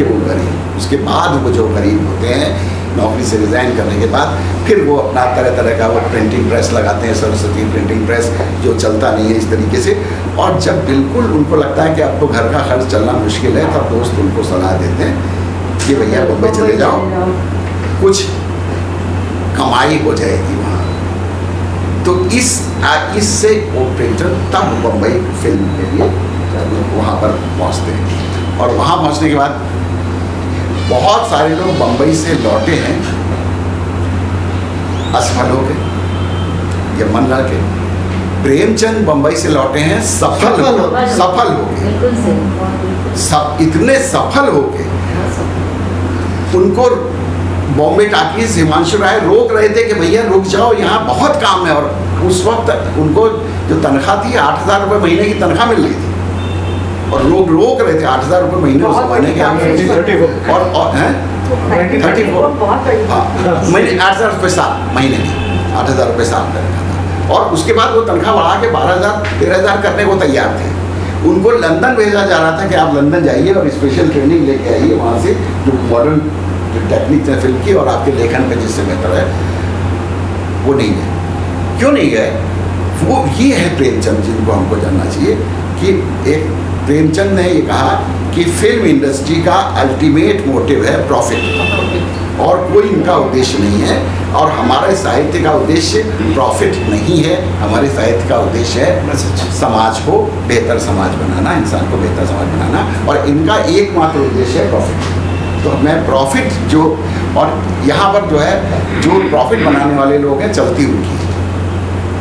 वो गरीब, उसके बाद वो जो गरीब होते हैं नौकरी से रिजाइन करने के बाद, फिर वो अपना तरह तरह का वो प्रिंटिंग प्रेस लगाते हैं, सरस्वती प्रिंटिंग प्रेस, जो चलता नहीं है इस तरीके से। और जब बिल्कुल उनको लगता है कि अब तो घर का खर्च चलना मुश्किल है, तब दोस्त उनको सलाह देते हैं कि भैया बम्बई चले जाओ, कुछ कमाई हो जाएगी वहाँ। तो इससे वो प्रेमचंद तब बम्बई फिल्म के लिए वहाँ पर पहुँचते हैं। और वहाँ पहुँचने के बाद बहुत सारे लोग बम्बई से लौटे हैं असफल हो गए या मन लगे। प्रेमचंद बम्बई से लौटे हैं सफल हो गए, सब इतने सफल हो गए। उनको बॉम्बे टाकीज हिमांशु राय रोक रहे थे कि भैया रुक जाओ, यहाँ बहुत काम है। और उस वक्त उनको जो तनख्वाह थी 8,000 रुपये महीने की तनख्वाह मिल रही थी, और लोग रोक रहे थे 8,000 रुपये महीने उस महीने के। और हैं 34, हाँ महीने 8,000 रुपये साल महीने की, 8,000 रुपये साल का रखा था। और उसके बाद वो तनख्वाह बढ़ा के 12,000 13,000 करने को तैयार थे। उनको लंदन भेजा जा रहा था कि आप लंदन जाइए और स्पेशल ट्रेनिंग लेके आइए वहाँ से, जो मॉडर्न टेक्निक है फिल्म की और आपके लेखन पे जिससे बेहतर है। वो नहीं गए। क्यों नहीं गए? वो ये है प्रेमचंद जिनको हमको जानना चाहिए कि एक प्रेमचंद ने ये कहा कि फिल्म इंडस्ट्री का अल्टीमेट मोटिव है प्रॉफिट, और कोई इनका उद्देश्य नहीं है। और हमारे साहित्य का उद्देश्य प्रॉफिट नहीं है, हमारे साहित्य का उद्देश्य है समाज को बेहतर समाज बनाना, इंसान को बेहतर समाज बनाना, और इनका एकमात्र उद्देश्य है प्रॉफिट। तो मैं प्रॉफिट जो, और यहाँ पर जो है जो प्रॉफिट बनाने वाले लोग हैं, चलती उनकी,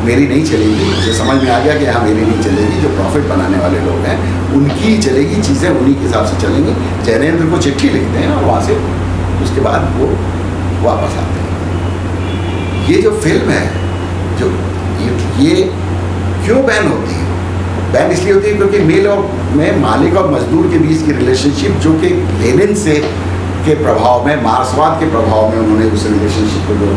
मेरी नहीं चलेगी। मुझे समझ में आ गया कि हाँ मेरी नहीं चलेगी, जो प्रॉफिट बनाने वाले लोग हैं उनकी चलेगी, चीज़ें उन्हीं के हिसाब से चलेंगी। जैनेंद्र को चिट्ठी लिखते हैं और वहाँ से उसके बाद वो वापस आते हैं। ये जो फिल्म है, जो ये क्यों बैन होती है? बैन इसलिए होती है क्योंकि मेल और में मालिक और मजदूर के बीच की रिलेशनशिप, जो कि लेनिन से के प्रभाव में, मार्क्सवाद के प्रभाव में उन्होंने उस रिलेशनशिप को जो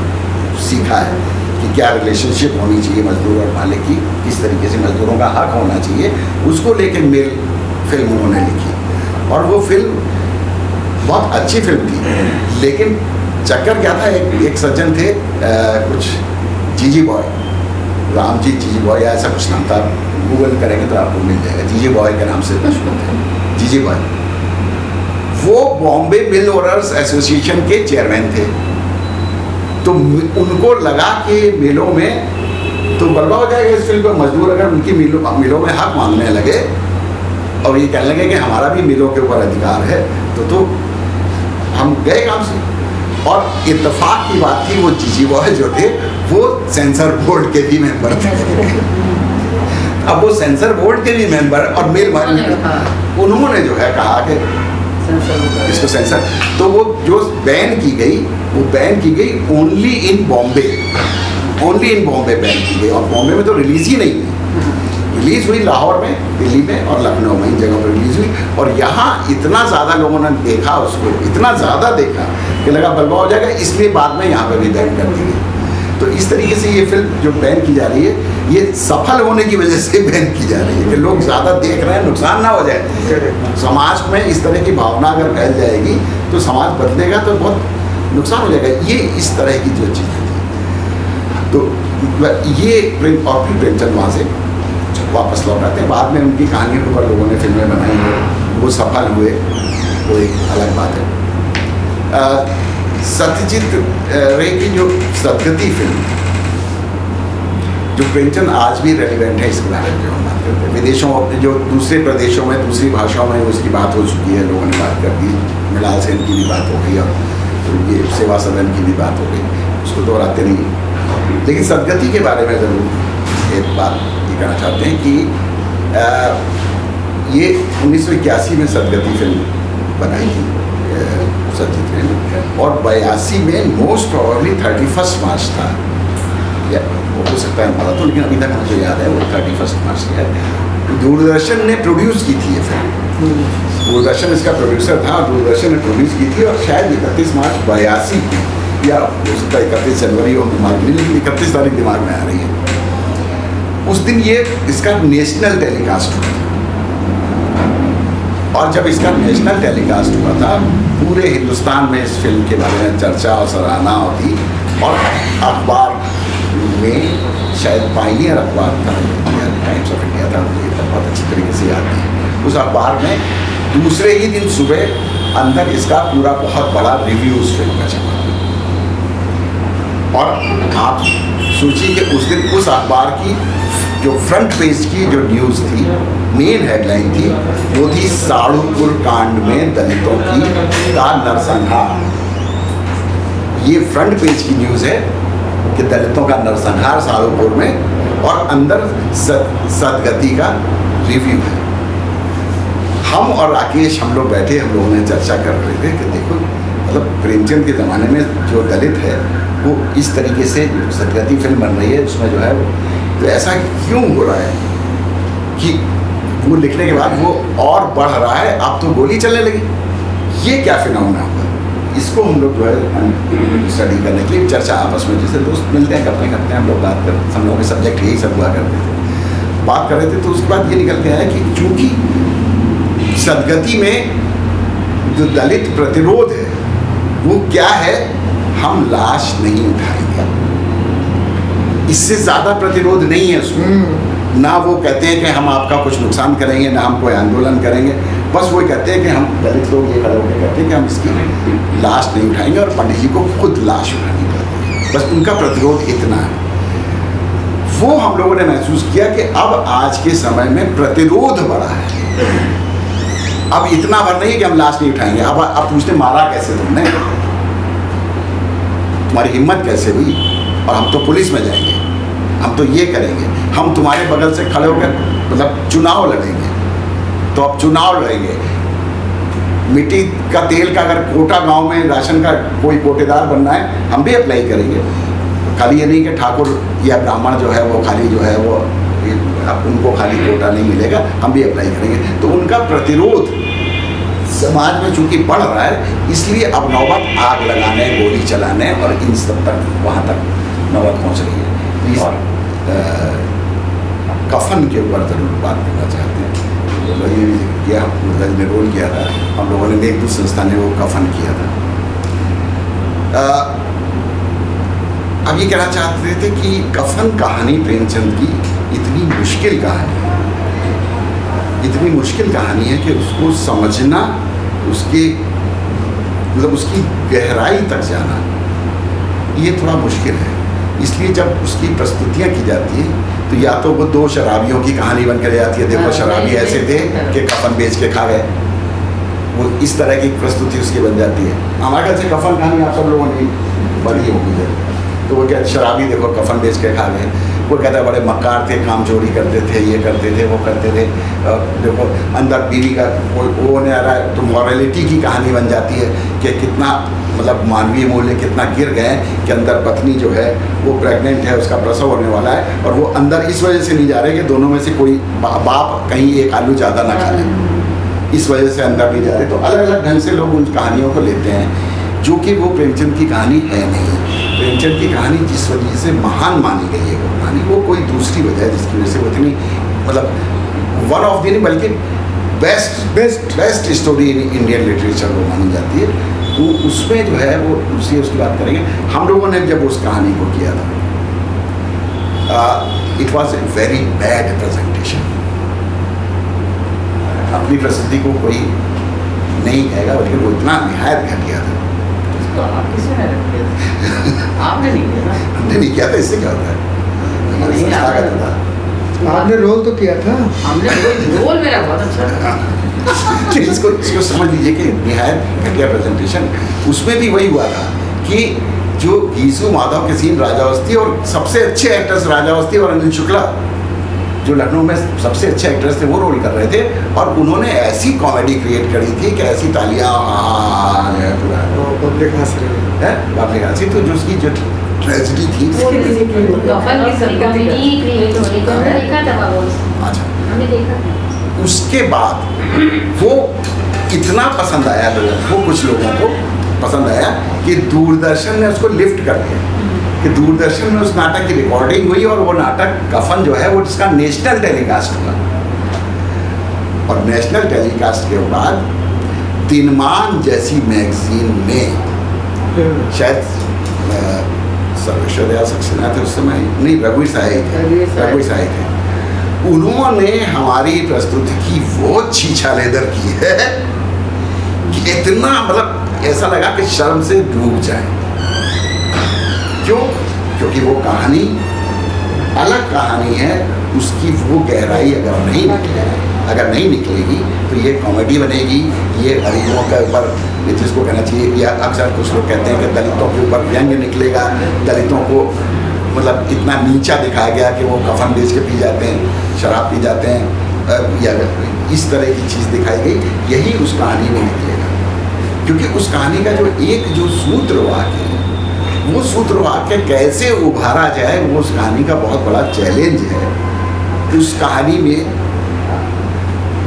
सीखा है कि क्या रिलेशनशिप होनी चाहिए मजदूर और मालिक की, किस तरीके से मजदूरों का हक होना चाहिए, उसको लेकर मेल फिल्म उन्होंने लिखी। और वो फिल्म बहुत अच्छी फिल्म थी। लेकिन चक्कर क्या था, एक सज्जन थे कुछ जीजी बॉय, रामजी जीजी बॉय या ऐसा कुछ नाम था, गूगल करेंगे तो आपको मिल जाएगा, जीजी बॉय के नाम से मशहूर थे जीजी बॉय। वो बॉम्बे मिल ओनर्स एसोसिएशन के चेयरमैन थे। तो उनको लगा कि मिलों में तो बर्बाद हो जाएगा इस फिल्म पर, मजदूर अगर उनकी मिलों में हक मांगने लगे और ये कहने लगे कि हमारा भी मिलों के ऊपर अधिकार है, तो हम गए काम से। और इत्तेफाक की बात थी, वो जीजी बॉय जो थे वो सेंसर बोर्ड के भी मेंबर थे। अब वो सेंसर बोर्ड के भी मेंबर और मेल उन्होंने जो है कहा कि इसको सेंसर, तो वो जो बैन की गई वो बैन की गई ओनली इन बॉम्बे बैन की गई। और बॉम्बे में तो रिलीज ही नहीं हुई, रिलीज हुई लाहौर में, दिल्ली में और लखनऊ में, इन जगहों पर रिलीज हुई। और यहाँ इतना ज़्यादा लोगों ने देखा उसको, इतना ज़्यादा देखा कि लगा बलवा हो जाएगा, इसलिए बाद में यहाँ पर भी बैन कर दी गई। तो इस तरीके से ये फिल्म जो बैन की जा रही है, ये सफल होने की वजह से बैन की जा रही है कि लोग ज़्यादा देख रहे हैं, नुकसान ना हो जाए। समाज में इस तरह की भावना अगर फैल जाएगी तो समाज बदलेगा तो बहुत नुकसान हो जाएगा। ये इस तरह की जो चीज़ें थी, तो ये प्रेमचंद वहाँ से वापस लौट आते हैं। बाद में उनकी कहानियों के ऊपर लोगों ने फिल्में बनाई, वो सफल हुए, वो एक अलग बात है। सत्यजीत रे की जो सदगति फिल्म, जो प्रेमचंद आज भी रेलिवेंट है इसके बारे में जो हम बात करते हैं। विदेशों में, जो दूसरे प्रदेशों में, दूसरी भाषाओं में उसकी बात हो चुकी है, लोगों ने बात कर दी, मृणाल सेन की भी बात हो गई और तो ये सेवा सदन की भी बात हो गई, उसको दोहराते नहीं। लेकिन सदगति के बारे में ज़रूर एक बात ये कहना चाहते हैं कि ये 1981 में सदगति फिल्म बनाई थी सत्यजीत रे ने, और 82 में मोस्ट प्रोबेबली 31 मार्च था, या वो हो सकता है पता तो, लेकिन अभी तक मुझे याद है वो 31 मार्च है। दूरदर्शन ने प्रोड्यूस की थी ये फिल्म, दूरदर्शन इसका प्रोड्यूसर था और दूरदर्शन ने प्रोड्यूस की थी। और शायद 31 मार्च 82 या हो सकता है 31 जनवरी हो, दिमाग में, लेकिन 31 तारीख दिमाग में आ रही है। उस दिन ये इसका नेशनल टेलीकास्ट हुआ था, और जब इसका नेशनल टेलीकास्ट हुआ था पूरे हिंदुस्तान में इस फिल्म के बारे में चर्चा और सराहना होती। और अखबार में शायद पायनियर अखबार था, टाइम्स ऑफ इंडिया था, मुझे बहुत अच्छी तरीके से याद है। उस अखबार में दूसरे ही दिन सुबह अंदर इसका पूरा बहुत बड़ा रिव्यू उस फिल्म का छपा। और आप सोचिए कि उस दिन उस अखबार की जो फ्रंट पेज की जो न्यूज़ थी, मेन हेडलाइन थी, वो थी साड़ूपुर कांड में दलितों का नरसंहार। ये फ्रंट पेज की न्यूज़ है कि दलितों का नरसंहार साड़ूपुर में, और अंदर सदगति का रिव्यू है। हम और राकेश हम लोग बैठे, हम लोगों ने चर्चा कर रहे थे कि देखो, मतलब प्रेमचंद के ज़माने में जो दलित है वो इस तरीके से सदगति फिल्म बन रही है, उसमें जो है तो ऐसा क्यों हो रहा है कि वो लिखने के बाद वो और बढ़ रहा है, अब तो गोली चलने लगी। ये क्या फिनोमेना हुआ? इसको हम लोग जो है स्टडी करने के लिए चर्चा आपस में, जैसे दोस्त मिलते हैं करते करते हम लोग बात करते, हम लोगों के सब्जेक्ट यही सब हुआ करते थे, बात कर रहे थे। तो उसके बाद ये निकल के आया कि चूँकि सदगति में जो दलित प्रतिरोध है वो क्या है, हम लाश नहीं उठाएंगे, इससे ज़्यादा प्रतिरोध नहीं है उसमें। ना वो कहते हैं कि हम आपका कुछ नुकसान करेंगे, ना हम कोई आंदोलन करेंगे, बस वो कहते हैं कि हम दलित लोग ये खड़े होकर कहते हैं कि हम इसकी लाश नहीं उठाएंगे, और पंडित जी को खुद लाश उठानी पड़ती है। बस उनका प्रतिरोध इतना है। वो हम लोगों ने महसूस किया कि अब आज के समय में प्रतिरोध बढ़ा है। अब इतना भर नहीं है कि हम लाश नहीं उठाएंगे, अब पूछते मारा कैसे तुमने, तुम्हारी हिम्मत कैसे हुई, और हम तो पुलिस में जाएंगे, हम तो ये करेंगे, हम तुम्हारे बगल से खड़े होकर मतलब चुनाव लड़ेंगे, तो अब चुनाव लड़ेंगे। मिट्टी का तेल का अगर कोटा गांव में राशन का कोई कोटेदार बनना है, हम भी अप्लाई करेंगे। खाली ये नहीं कि ठाकुर या ब्राह्मण जो है वो खाली जो है वो अब उनको खाली कोटा नहीं मिलेगा, हम भी अप्लाई करेंगे। तो उनका प्रतिरोध समाज में चूंकि बढ़ रहा है, इसलिए अब नौबत आग लगाने, गोली चलाने और इन सब तक, वहाँ तक नौबत पहुँच रही है। और कफन के ऊपर ज़रूर बात करना चाहते हैं। तो ये भी किया, ने रोल किया था, हम लोगों ने मेघदूत संस्था ने वो कफन किया था। अब ये कहना चाहते थे कि कफन कहानी प्रेमचंद की इतनी मुश्किल कहानी है, इतनी मुश्किल कहानी है कि उसको समझना, उसके मतलब उसकी गहराई तक जाना ये थोड़ा मुश्किल है। इसलिए जब उसकी प्रस्तुतियाँ की जाती हैं तो या तो वो दो शराबियों की कहानी बनकर जाती है, देखो शराबी ऐसे थे कि कफन बेच के खा गए, वो इस तरह की प्रस्तुति उसकी बन जाती है। हमारे ख्याल से कफन कहानी आप सब लोगों ने बड़ी होगी है, तो वो क्या शराबी देखो कफन बेच के खा गए, वो कहता है बड़े मक्कार थे, काम चोरी करते थे, ये करते थे, वो करते थे, देखो अंदर बीवी का वो नहीं आ रहा है, तो मॉरलिटी की कहानी बन जाती है कि कितना मतलब मानवीय मूल्य कितना गिर गए कि अंदर पत्नी जो है वो प्रेग्नेंट है, उसका प्रसव होने वाला है, और वो अंदर इस वजह से नहीं जा रहे कि दोनों में से कोई बाप कहीं एक आलू ज़्यादा ना खा ले, इस वजह से अंदर नहीं जा रहे। तो अलग अलग ढंग से लोग उन कहानियों को लेते हैं, जो कि वो प्रेमचंद की कहानी है नहीं। प्रेमचंद की कहानी जिस वजह से महान मानी गई है वो कहानी, वो कोई दूसरी वजह है जिसकी वजह से वो इतनी मतलब वन ऑफ द नहीं बल्कि best story in Indian literature वो मानी जाती है। वो उसमें जो है वो उसकी बात करेंगे। हम लोगों ने जब उस कहानी को किया था, it was a very bad presentation. अपनी प्रस्तुति को कोई नहीं कहेगा, बल्कि वो इतना निहायत घटिया था। तो आप किसी ने रख दिया था? आपने नहीं किया ना? हमने नहीं किया था, इससे क्या होता है, हमारी नहीं, संस्था का आपने- था। आपने रोल तो किया था। हमने रोल मेरा बहुत अच्छा था। इसको समझ लीजिए कि निहायत घटिया प्रेजेंटेशन। उसमें भी वही हुआ था कि जो गीसू माधव के सीन राजावस्ती, और सबसे अच्छे एक्टर्स राजावस्ती और अनिल शुक्ला जो लखनऊ में सबसे अच्छे एक्टर्स थे वो रोल कर रहे थे, और उन्होंने ऐसी कॉमेडी क्रिएट करी थी कि ऐसी तालियां पूरा पब्लिक हंस रही है। पब्लिक हंसी, तो जो उसकी जो ट्रेजेडी थी कफन की सरकती कॉमेडी क्रिएट हो रही थी, हमने देखा था बाबू, अच्छा, हमने देखा था। उसके बाद वो इतना पसंद आया लोगों को, कुछ लोगों को पसंद आया कि दूरदर्शन ने उसको लिफ्ट कर दिया, कि दूरदर्शन में उस नाटक की रिकॉर्डिंग हुई, और वो नाटक कफन जो है वो जिसका नेशनल टेलीकास्ट हुआ, और नेशनल टेलीकास्ट के बाद दिनमान जैसी मैगजीन में, शायद सर्वेश्वर सक्सेना थे उस समय, नहीं रघुवीर साहे थे, उन्होंने हमारी प्रस्तुति की वो छीछालेदर की है कि इतना मतलब ऐसा लगा कि शर्म से डूब जाए। क्यों? क्योंकि वो कहानी अलग कहानी है, उसकी वो गहराई अगर नहीं निकलेगी तो ये कॉमेडी बनेगी, ये गरीबों के ऊपर जिसको कहना चाहिए, या अक्सर कुछ लोग कहते हैं कि दलितों के ऊपर व्यंग्य निकलेगा, दलितों को मतलब इतना नीचा दिखाया गया कि वो कफन बेच के पी जाते हैं, शराब पी जाते हैं, या इस तरह की चीज़ दिखाई गई, यही उस कहानी में निकलेगा। क्योंकि उस कहानी का जो सूत्रवाक्य है, वो सूत्रवाक्य कैसे उभारा जाए, वो उस कहानी का बहुत बड़ा चैलेंज है। उस कहानी में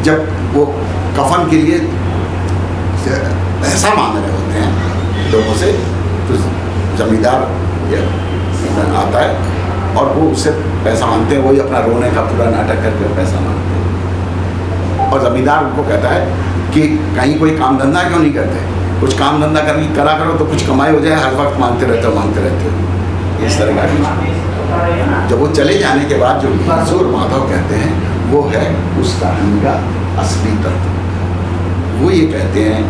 जब वो कफन के लिए पैसा मांग रहे होते हैं लोगों से, तो जमींदार आता है और वो उससे पैसा मांगते हैं, वही अपना रोने का पूरा नाटक करके पैसा मांगते हैं, और जमींदार उनको कहता है कि कहीं कोई काम धंधा क्यों नहीं करते, कुछ काम धंधा करा करो तो कुछ कमाई हो जाए, हर वक्त मांगते रहते हो। इस तरह का जब वो चले जाने के बाद जो गीसू और माधव कहते हैं, वो है उस कहानी का असली तत्व। वो ये कहते हैं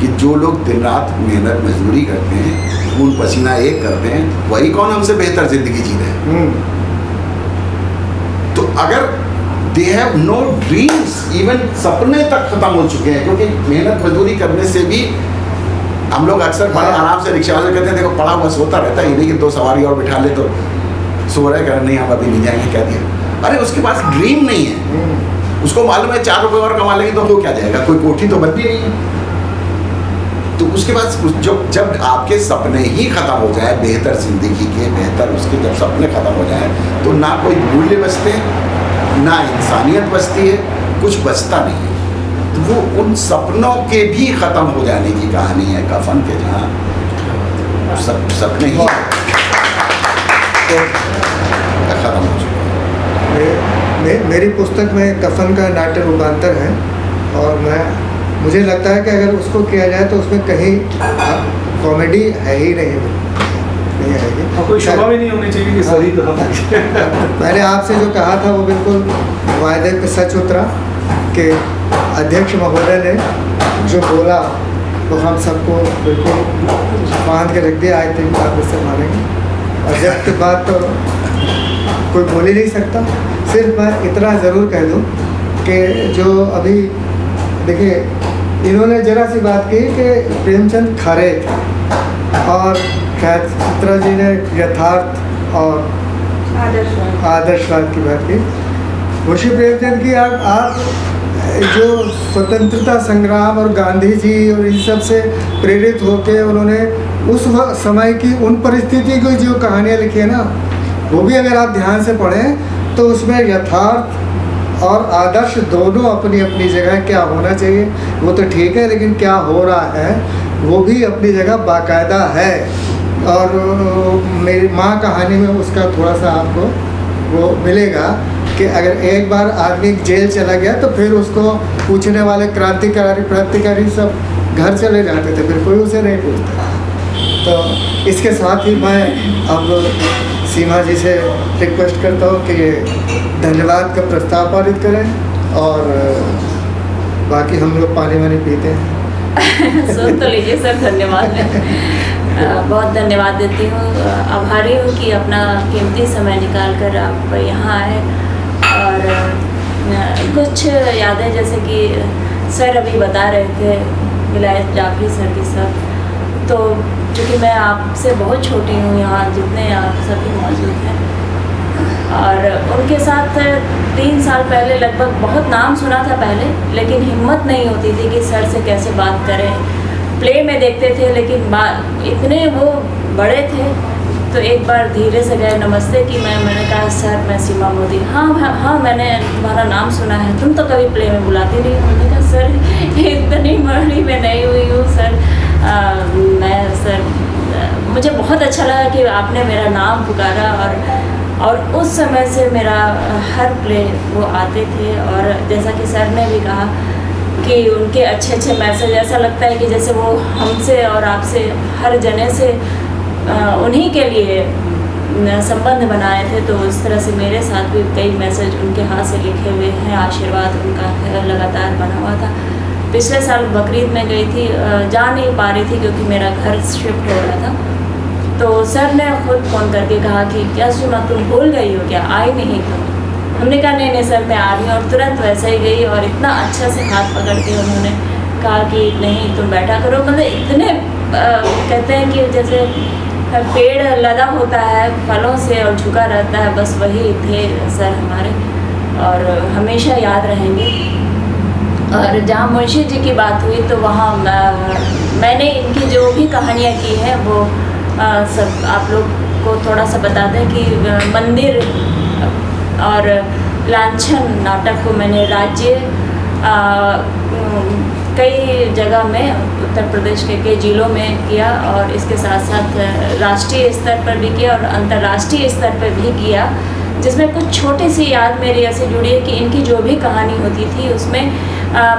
कि जो लोग दिन रात मेहनत मजदूरी करते हैं, खून पसीना एक करते हैं, वही कौन हमसे बेहतर जिंदगी जी रहे हैं। तो अगर they have know dreams, even सपने तक खत्म हो चुके हैं, क्योंकि मेहनत मजदूरी करने से भी हम लोग अक्सर बड़े आराम से रिक्शा वाले कहते हैं देखो पड़ा हुआ सोता रहता है, ये नहीं कि 2 सवारी और बिठा ले तो सो रहे, कर नहीं हम अभी नहीं जाएंगे, कह दिया। अरे उसके पास ड्रीम नहीं है, उसको मालूम है 4 रुपये और कमा लेंगे तो वो क्या जाएगा, कोई कोठी तो बनती नहीं है। तो उसके बाद जब आपके सपने ही खत्म हो जाए, बेहतर जिंदगी के, बेहतर उसके जब सपने खत्म हो जाए, तो ना कोई मूल्य बचते, ना इंसानियत बचती है, कुछ बचता नहीं है। तो वो उन सपनों के भी खत्म हो जाने की कहानी है कफन के, जहाँ सपने ही खत्म हो चुके हैं। मेरी पुस्तक में कफन का नाट्य रूपांतर है, और मुझे लगता है कि अगर उसको किया जाए तो उसमें कहीं कॉमेडी है ही नहीं आएगी, और कोई शोभा भी नहीं होनी चाहिए कि सही मैंने आपसे जो कहा था वो बिल्कुल वायदे पे सच उतरा कि अध्यक्ष महोदय ने जो बोला तो हम सबको बिल्कुल बांध के रख दिया। आई थिंक आप इससे मानेंगे, अध्यक्ष की बात तो कोई बोल ही नहीं सकता। सिर्फ मैं इतना ज़रूर कह दूँ कि जो अभी देखिए इन्होंने जरा सी बात की कि प्रेमचंद खरे थे और चित्रा जी ने यथार्थ और आदर्शवाद की बात की। मुंशी प्रेमचंद की आप जो स्वतंत्रता संग्राम और गांधी जी और इन सब से प्रेरित होकर उन्होंने उस समय की उन परिस्थिति की जो कहानियाँ लिखी है ना, वो भी अगर आप ध्यान से पढ़ें तो उसमें यथार्थ और आदर्श दोनों अपनी अपनी जगह, क्या होना चाहिए वो तो ठीक है, लेकिन क्या हो रहा है वो भी अपनी जगह बाकायदा है। और मेरी माँ कहानी में उसका थोड़ा सा आपको वो मिलेगा कि अगर एक बार आदमी जेल चला गया तो फिर उसको पूछने वाले क्रांतिकारी सब घर चले जाते थे, फिर कोई उसे नहीं पूछता। तो इसके साथ ही मैं अब सीमा जी से रिक्वेस्ट करता हूँ कि ये धन्यवाद का प्रस्ताव पारित करें और बाकी हम लोग पानी वानी पीते हैं। सुन तो लीजिए सर, धन्यवाद मैं बहुत धन्यवाद देती हूँ, आभारी हूँ कि अपना कीमती समय निकाल कर आप यहाँ आए। और कुछ यादें जैसे कि सर अभी बता रहे थे विलायत जाफरी सर की सब, तो चूँकि मैं आपसे बहुत छोटी हूँ, यहाँ जितने आप सभी मौजूद हैं, और उनके साथ 3 साल पहले लगभग बहुत नाम सुना था पहले, लेकिन हिम्मत नहीं होती थी कि सर से कैसे बात करें। प्ले में देखते थे लेकिन इतने वो बड़े थे, तो एक बार धीरे से गए नमस्ते की मैंने कहा सर मैं सीमा मोदी। हाँ मैंने तुम्हारा नाम सुना है, तुम तो कभी प्ले में बुलाती नहीं। मैंने कहा सर इतनी बड़ी मैं नहीं हुई हूँ सर, मुझे बहुत अच्छा लगा कि आपने मेरा नाम पुकारा। और उस समय से मेरा हर प्ले वो आते थे, और जैसा कि सर ने भी कहा कि उनके अच्छे मैसेज, ऐसा लगता है कि जैसे वो हमसे और आपसे हर जने से उन्हीं के लिए संबंध बनाए थे। तो इस तरह से मेरे साथ भी कई मैसेज उनके हाथ से लिखे हुए हैं, आशीर्वाद उनका लगातार बना हुआ था। पिछले साल बकरीद में गई थी, जा नहीं पा रही थी क्योंकि मेरा घर शिफ्ट हो रहा था, तो सर ने खुद फ़ोन करके कहा कि क्या सुना तुम भूल गई हो क्या, आई नहीं तुम। हमने कहा नहीं सर मैं आ रही हूँ, और तुरंत वैसे ही गई और इतना अच्छा से हाथ पकड़ के उन्होंने कहा कि नहीं तुम बैठा करो। मतलब इतने कहते हैं कि जैसे पेड़ लदा होता है फलों से और झुका रहता है, बस वही थे सर हमारे, और हमेशा याद रहेंगे। और जहाँ मुंशी जी की बात हुई तो वहाँ मैंने इनकी जो भी कहानियाँ की हैं वो सब आप लोग को थोड़ा सा बता दें कि मंदिर और लांछन नाटक को मैंने राज्य कई जगह में उत्तर प्रदेश के कई जिलों में किया, और इसके साथ साथ राष्ट्रीय स्तर पर भी किया और अंतर्राष्ट्रीय स्तर पर भी किया, जिसमें कुछ छोटी सी याद मेरी ऐसे जुड़ी है कि इनकी जो भी कहानी होती थी उसमें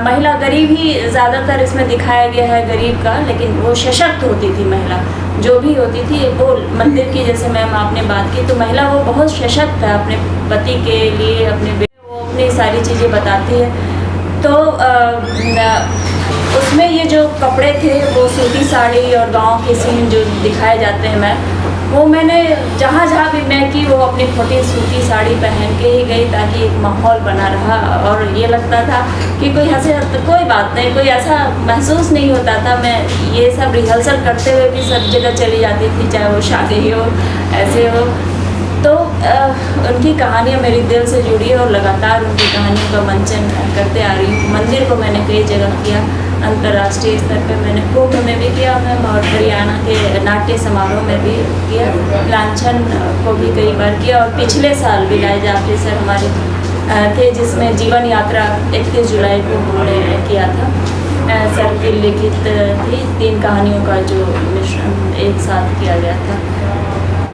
महिला, गरीब ही ज़्यादातर इसमें दिखाया गया है गरीब का, लेकिन वो सशक्त होती थी महिला जो भी होती थी। वो मंदिर की जैसे मैम आपने बात की, तो महिला वो बहुत सशक्त है अपने पति के लिए, वो अपनी सारी चीज़ें बताती है। तो उसमें ये जो कपड़े थे वो सूती साड़ी और गांव के सीन जो दिखाए जाते हैं, वो मैंने जहाँ भी मैं की वो अपनी छोटी सूती साड़ी पहन के ही गई, ताकि एक माहौल बना रहा। और ये लगता था कि कोई हंसे तो कोई बात नहीं, कोई ऐसा महसूस नहीं होता था। मैं ये सब रिहर्सल करते हुए भी सब जगह चली जाती थी, चाहे वो शादी हो ऐसे हो। तो उनकी कहानियाँ मेरी दिल से जुड़ी है और लगातार उनकी कहानियों का मंचन करते आ रही हूँ। मंदिर को मैंने कई जगह किया, अंतर्राष्ट्रीय स्तर पे मैंने कुंभ में भी किया मैम, और हरियाणा के नाट्य समारोह में भी किया, लांछन को भी कई बार किया। और पिछले साल विलायत जाफरी सर हमारे थे, जिसमें जीवन यात्रा 31 जुलाई को उन्होंने किया था। सर की लिखित थी 3 कहानियों का जो मिश्रण एक साथ किया गया था।